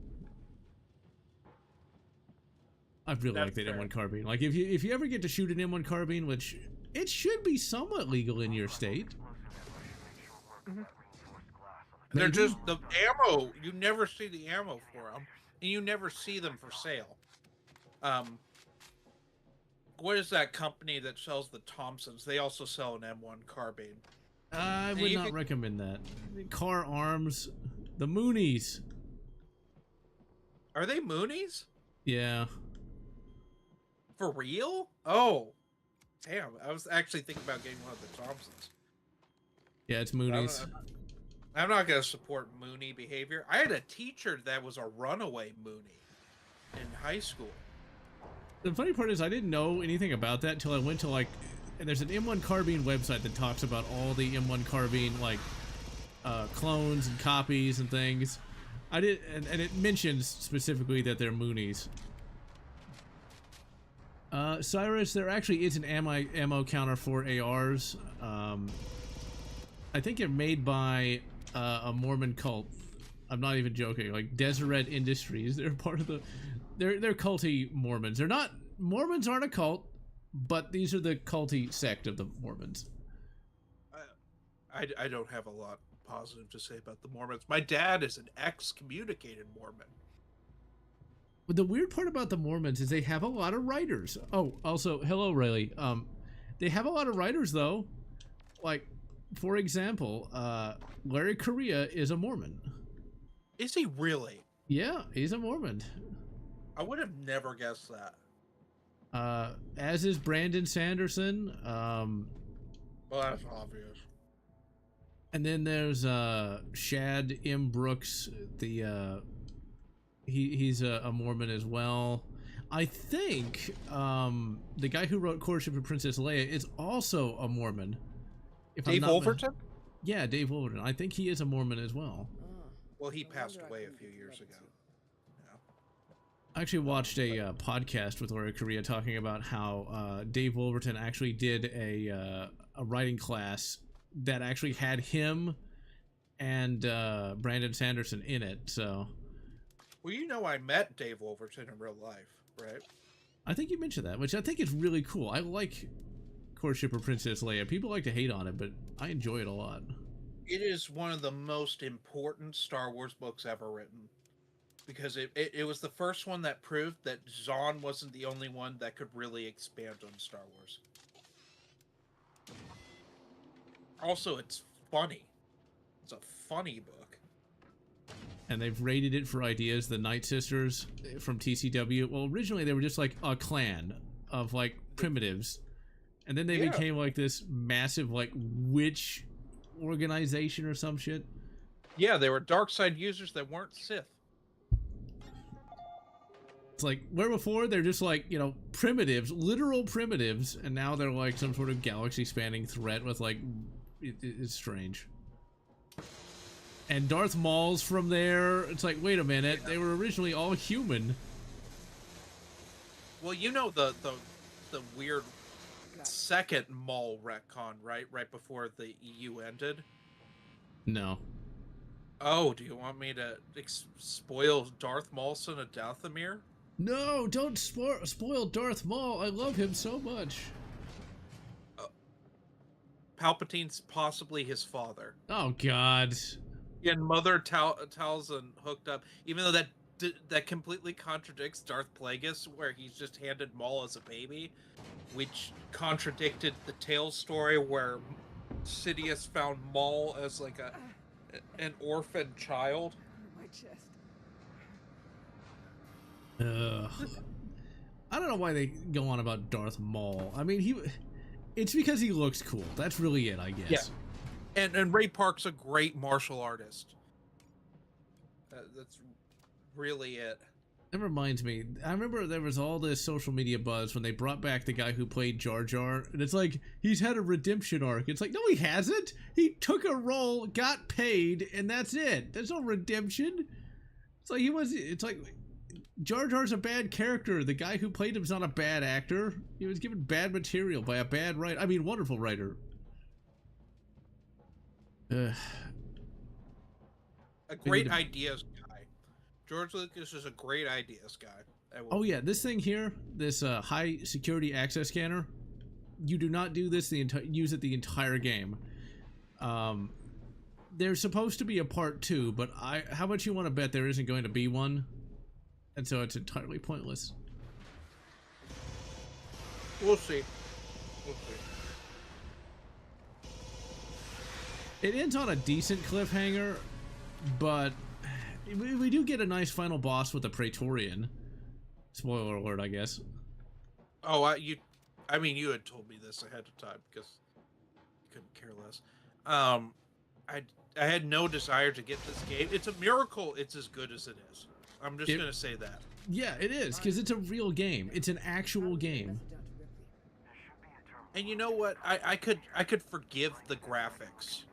I really like that M1 carbine. Like if you ever get to shoot an M1 carbine, which it should be somewhat legal in your state. Mm-hmm. They're just the ammo. You never see the ammo for them. And you never see them for sale. What is that company that sells the Thompsons? They also sell an M1 carbine. I would not recommend that. Car Arms, the Moonies. Are they Moonies? Yeah. For real? Oh, damn! I was actually thinking about getting one of the Thompsons. Yeah, it's Moonies. I'm not going to support Mooney behavior. I had a teacher that was a runaway Mooney in high school. The funny part is I didn't know anything about that until I went to, like, and there's an M1 carbine website that talks about all the M1 carbine, like, clones and copies and things. And it mentions specifically that they're Moonies. Cyrus, there actually is an ammo counter for ARs. I think they're made by a Mormon cult. I'm not even joking. Like de-Vrd Industries, they're part of the. They're culty Mormons. They're not. Mormons aren't a cult, but these are the culty sect of the Mormons. I don't have a lot positive to say about the Mormons. My dad is an excommunicated Mormon. But the weird part about the Mormons is they have a lot of writers. Oh, also, hello, Riley. They have a lot of writers, though. Like, for example, Larry Correia is a Mormon. Is he really? Yeah, he's a Mormon. I would have never guessed that. As is Brandon Sanderson. Well, that's obvious. And then there's Shad M. Brooks. He's a Mormon as well. I think the guy who wrote Courtship of Princess Leia is also a Mormon. Dave Wolverton? Yeah, Dave Wolverton. I think he is a Mormon as well. Well, he passed away a few years ago. I actually watched a podcast with Larry Correia talking about how Dave Wolverton actually did a writing class that actually had him and Brandon Sanderson in it. So, well, you know, I met Dave Wolverton in real life, right? I think you mentioned that, which I think is really cool. I like Courtship of Princess Leia. People like to hate on it, but I enjoy it a lot. It is one of the most important Star Wars books ever written. Because it was the first one that proved that Zahn wasn't the only one that could really expand on Star Wars. Also, it's funny. It's a funny book. And they've rated it for ideas. The Night Sisters from TCW. Well, originally they were just like a clan of like primitives. And then they became like this massive like witch organization or some shit. Yeah, they were dark side users that weren't Sith. It's like, where before they're just like, you know, primitives, literal primitives, and now they're like some sort of galaxy-spanning threat with like, it's strange. And Darth Maul's from there. It's like, wait a minute, they were originally all human. Well, you know the weird second Maul retcon, right? Right before the EU ended? No. Oh, do you want me to spoil Darth Maul, son of Dathomir? No, don't spoil Darth Maul. I love him so much. Palpatine's possibly his father. Oh, God. And Mother Talzin hooked up, even though that completely contradicts Darth Plagueis, where he's just handed Maul as a baby, which contradicted the Tales story where Sidious found Maul as like an orphan child. My chest. I don't know why they go on about Darth Maul. I mean, it's because he looks cool. That's really it, I guess. Yeah. And Ray Park's a great martial artist. That's really it. That reminds me, I remember there was all this social media buzz when they brought back the guy who played Jar Jar, and it's like, he's had a redemption arc. It's like, no, he hasn't. He took a role, got paid, and that's it. There's no redemption. It's like, it's like, Jar Jar's a bad character. The guy who played him's not a bad actor. He was given bad material by a bad writer. I mean, wonderful writer. A great ideas guy. George Lucas is a great ideas guy. Oh yeah, this thing here, this high security access scanner, you do not do this use it the entire game. There's supposed to be a part 2, but how much you want to bet there isn't going to be one? And so it's entirely pointless. We'll see. We'll see. It ends on a decent cliffhanger, but we do get a nice final boss with the Praetorian. Spoiler alert, I guess. Oh, I mean, you had told me this ahead of time because you couldn't care less. I had no desire to get this game. It's a miracle it's as good as it is. I'm just gonna say that. Yeah, it is, because it's a real game. It's an actual game. And you know what? I could forgive the graphics.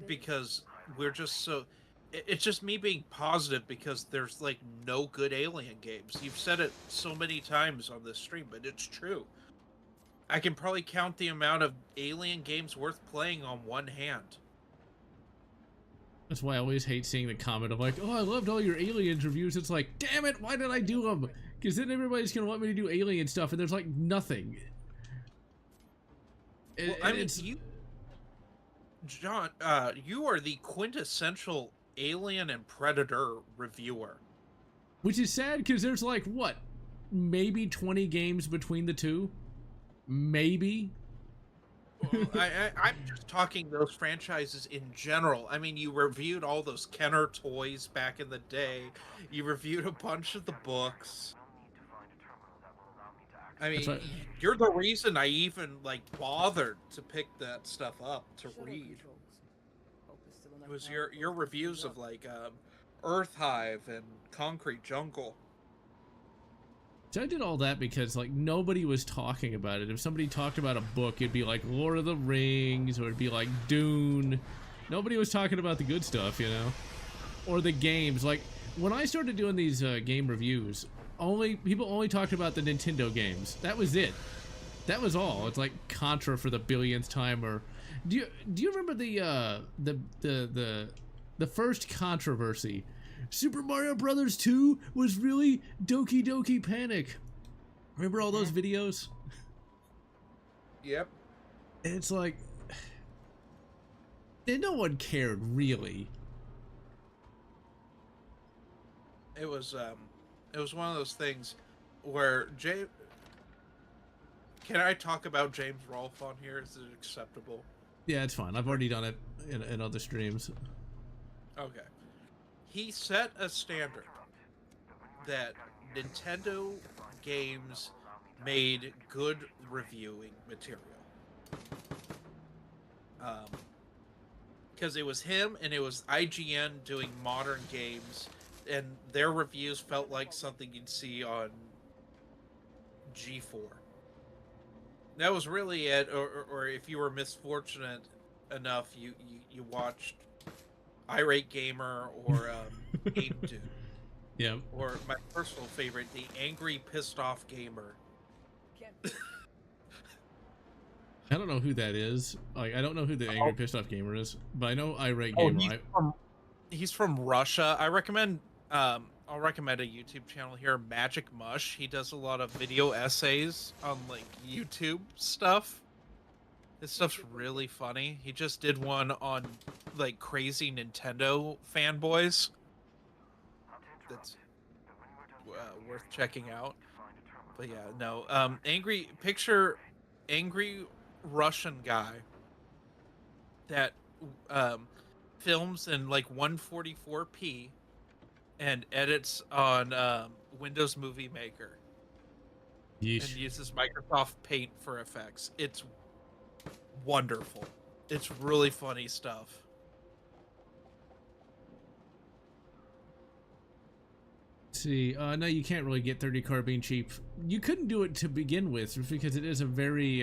Because we're just so... It's just me being positive because there's, like, no good Alien games. You've said it so many times on this stream, but it's true. I can probably count the amount of Alien games worth playing on one hand. That's why I always hate seeing the comment of like, oh, I loved all your Aliens reviews. It's like, damn it, why did I do them? Because then everybody's going to want me to do Alien stuff, and there's like nothing. Well, I mean, John, you are the quintessential Alien and Predator reviewer. Which is sad because there's like, what, maybe 20 games between the two? Maybe? Well, I'm just talking those franchises in general. I mean, you reviewed all those Kenner toys back in the day. You reviewed a bunch of the books. I mean, right. you're the reason I even like bothered to pick that stuff up to read. It was your reviews of like Earth Hive and Concrete Jungle. So I did all that because like nobody was talking about it. If somebody talked about a book, it'd be like Lord of the Rings, or it'd be like Dune. Nobody was talking about the good stuff, you know, or the games. Like when I started doing these game reviews, people only talked about the Nintendo games. That was it. That was all. It's like Contra for the billionth time. Or do you remember the first controversy? Super Mario Brothers 2 was really Doki Doki Panic. Remember all those videos? Yep. It's like, and no one cared really. It was one of those things where can I talk about James Rolfe on here? Is it acceptable? Yeah, it's fine. I've already done it in other streams. Okay. He set a standard that Nintendo games made good reviewing material. Because it was him and it was IGN doing modern games, and their reviews felt like something you'd see on G4. That was really it, or if you were misfortunate enough, you watched Irate Gamer or Game Dude. Yeah. Or my personal favorite, the Angry Pissed Off Gamer. I don't know who that is. Like, I don't know who the Angry Pissed Off Gamer is, but I know Irate Gamer. He's from Russia. I'll recommend a YouTube channel here, Magic Mush. He does a lot of video essays on like YouTube stuff. This stuff's really funny. He just did one on like crazy Nintendo fanboys. That's worth checking out. But yeah, no. Angry Russian guy that films in like 144p and edits on Windows Movie Maker. Yeesh. And uses Microsoft Paint for effects. It's wonderful. It's really funny stuff. Let's see, no, you can't really get 30 carbine cheap. You couldn't do it to begin with because it is a very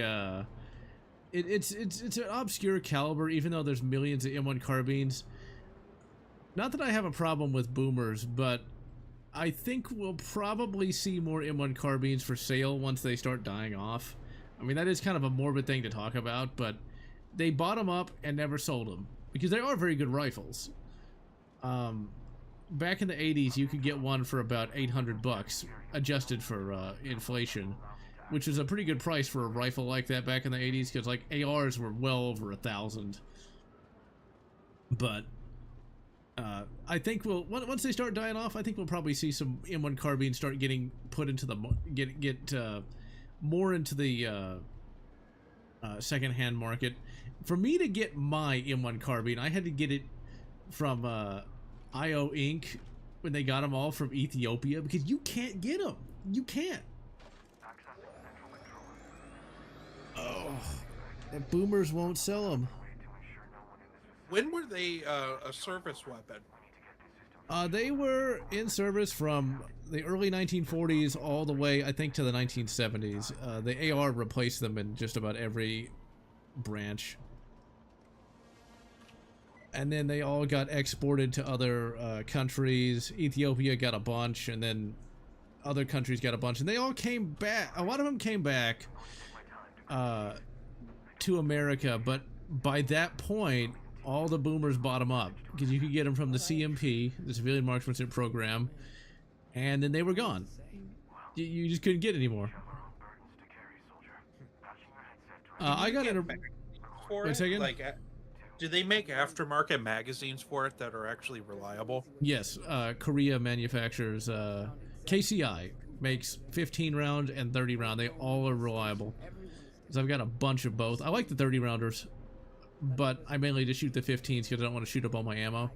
it's an obscure caliber, even though there's millions of M1 carbines. Not that I have a problem with boomers, but I think we'll probably see more M1 carbines for sale once they start dying off. I mean, that is kind of a morbid thing to talk about, but they bought them up and never sold them because they are very good rifles. Back in the 80s, you could get one for about 800 bucks, adjusted for inflation, which is a pretty good price for a rifle like that back in the 80s, because like ARs were well over 1,000. But I think once they start dying off, I think we'll probably see some M1 carbines start getting put into the get more into the secondhand market. For me to get my M1 carbine, I had to get it from IO Inc. when they got them all from Ethiopia, because you can't get them. You can't. Oh, the boomers won't sell them. When were they a service weapon? They were in service from the early 1940s all the way, I think, to the 1970s. The AR replaced them in just about every branch. And then they all got exported to other countries. Ethiopia got a bunch, and then other countries got a bunch. And they all came back. A lot of them came back to America, but by that point, all the boomers bought them up because you could get them from the CMP, the Civilian Marksmanship Program, and then they were gone. You just couldn't get any more. I got in a... For Wait a second. Like, Do they make aftermarket magazines for it that are actually reliable? Yes, Korea manufactures, KCI makes 15 round and 30 round. They all are reliable. So I've got a bunch of both. I like the 30 rounders, but I mainly just shoot the 15s because I don't want to shoot up all my ammo.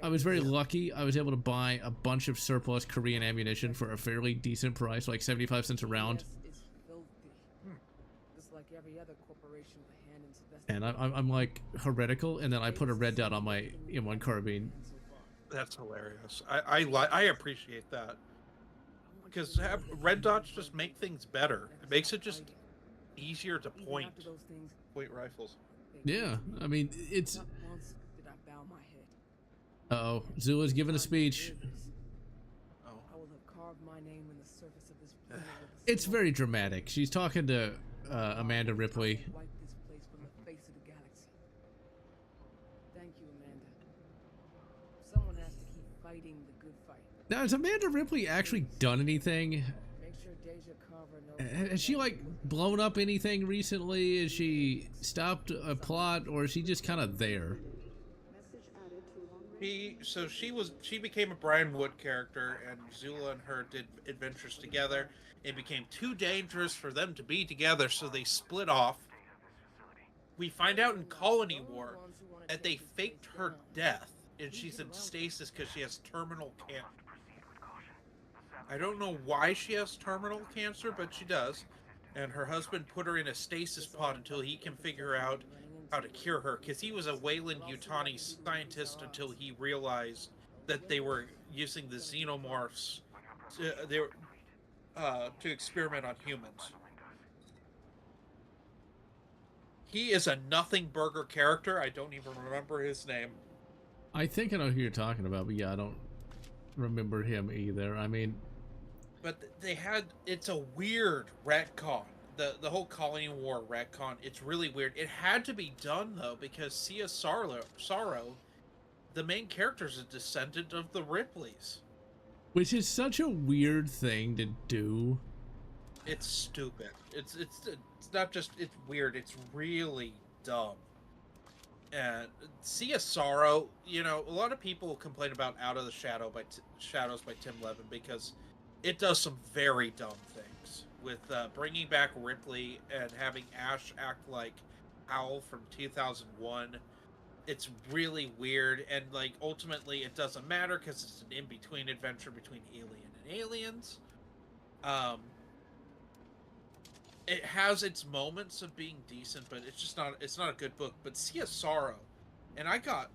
I was very lucky. I was able to buy a bunch of surplus Korean ammunition for a fairly decent price, like 75 cents a round. And I'm like heretical, and then I put a red dot on my M1 carbine. That's hilarious. I appreciate that, because red dots just make things better. It makes it just easier to point rifles. Yeah, I mean it's. Uh-oh, Zula's giving a speech. Oh. It's very dramatic. She's talking to Amanda Ripley. Now, has Amanda Ripley actually done anything? Has she, like, blown up anything recently? Has she stopped a plot, or is she just kind of there? She became a Brian Wood character, and Zula and her did adventures together. It became too dangerous for them to be together, so they split off. We find out in Colony War that they faked her death, and she's in stasis because she has terminal cancer. I don't know why she has terminal cancer, but she does. And her husband put her in a stasis pod until he can figure out how to cure her, because he was a Weyland-Yutani scientist until he realized that they were using the xenomorphs to experiment on humans. He is a nothing burger character. I don't even remember his name. I think I know who you're talking about, but yeah, I don't remember him either. I mean... But it's a weird retcon. The whole Colony War retcon, it's really weird. It had to be done, though, because Sia Sorrow, the main character, is a descendant of the Ripleys. Which is such a weird thing to do. It's stupid. It's not just, it's weird, it's really dumb. And Sia Sorrow, you know, a lot of people complain about Out of the Shadows by Tim Levin because it does some very dumb things. With bringing back Ripley and having Ash act like Hal from 2001. It's really weird, and like ultimately it doesn't matter because it's an in-between adventure between Alien and Aliens. It has its moments of being decent, but it's not a good book. But Sia Sorrow, and I got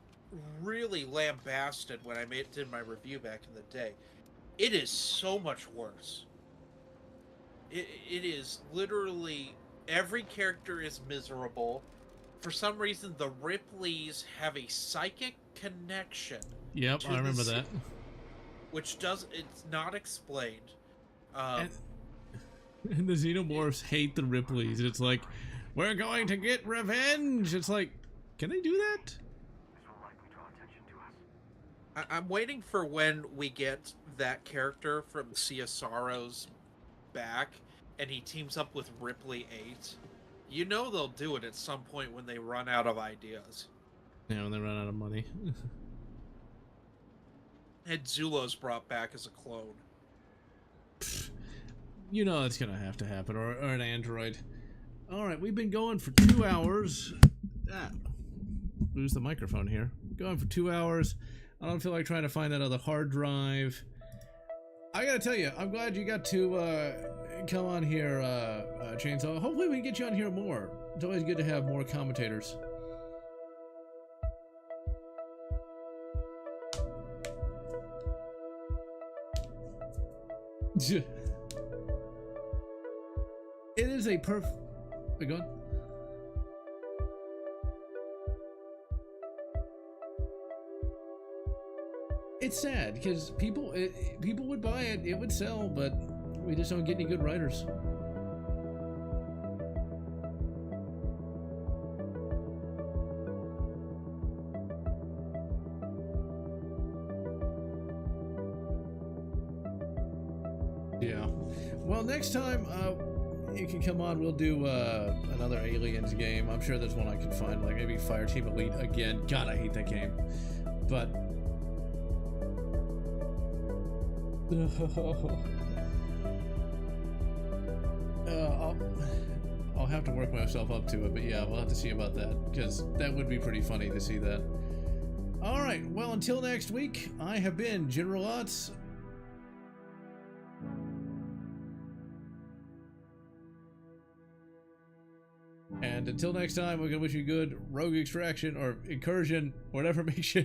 really lambasted when I did my review back in the day. It is so much worse. It is literally, every character is miserable. For some reason, the Ripleys have a psychic connection. Yep, I remember that. Which it's not explained. And the Xenomorphs hate the Ripleys. It's like, we're going to get revenge. It's like, can they do that? I'm waiting for when we get that character from Sia Sorrow's back, and he teams up with Ripley 8. You know they'll do it at some point when they run out of ideas. Yeah, when they run out of money. And Zula's brought back as a clone. You know it's gonna have to happen, or an android. Alright, we've been going for 2 hours. Lose the microphone here. Going for 2 hours. I don't feel like trying to find that other hard drive. I gotta tell you, I'm glad you got to come on here, Chainsaw. Hopefully we can get you on here more. It's always good to have more commentators. It is a go on. It's sad because people would buy it, it would sell, but we just don't get any good writers. Yeah. Well, next time, you can come on. We'll do another Aliens game. I'm sure there's one I can find, like maybe Fireteam Elite again. God, I hate that game. But I'll have to work myself up to it. But yeah, we'll have to see about that, because that would be pretty funny to see that. All right. Well, until next week, I have been General Lotz. And until next time, we're going to wish you good rogue extraction or incursion, whatever makes you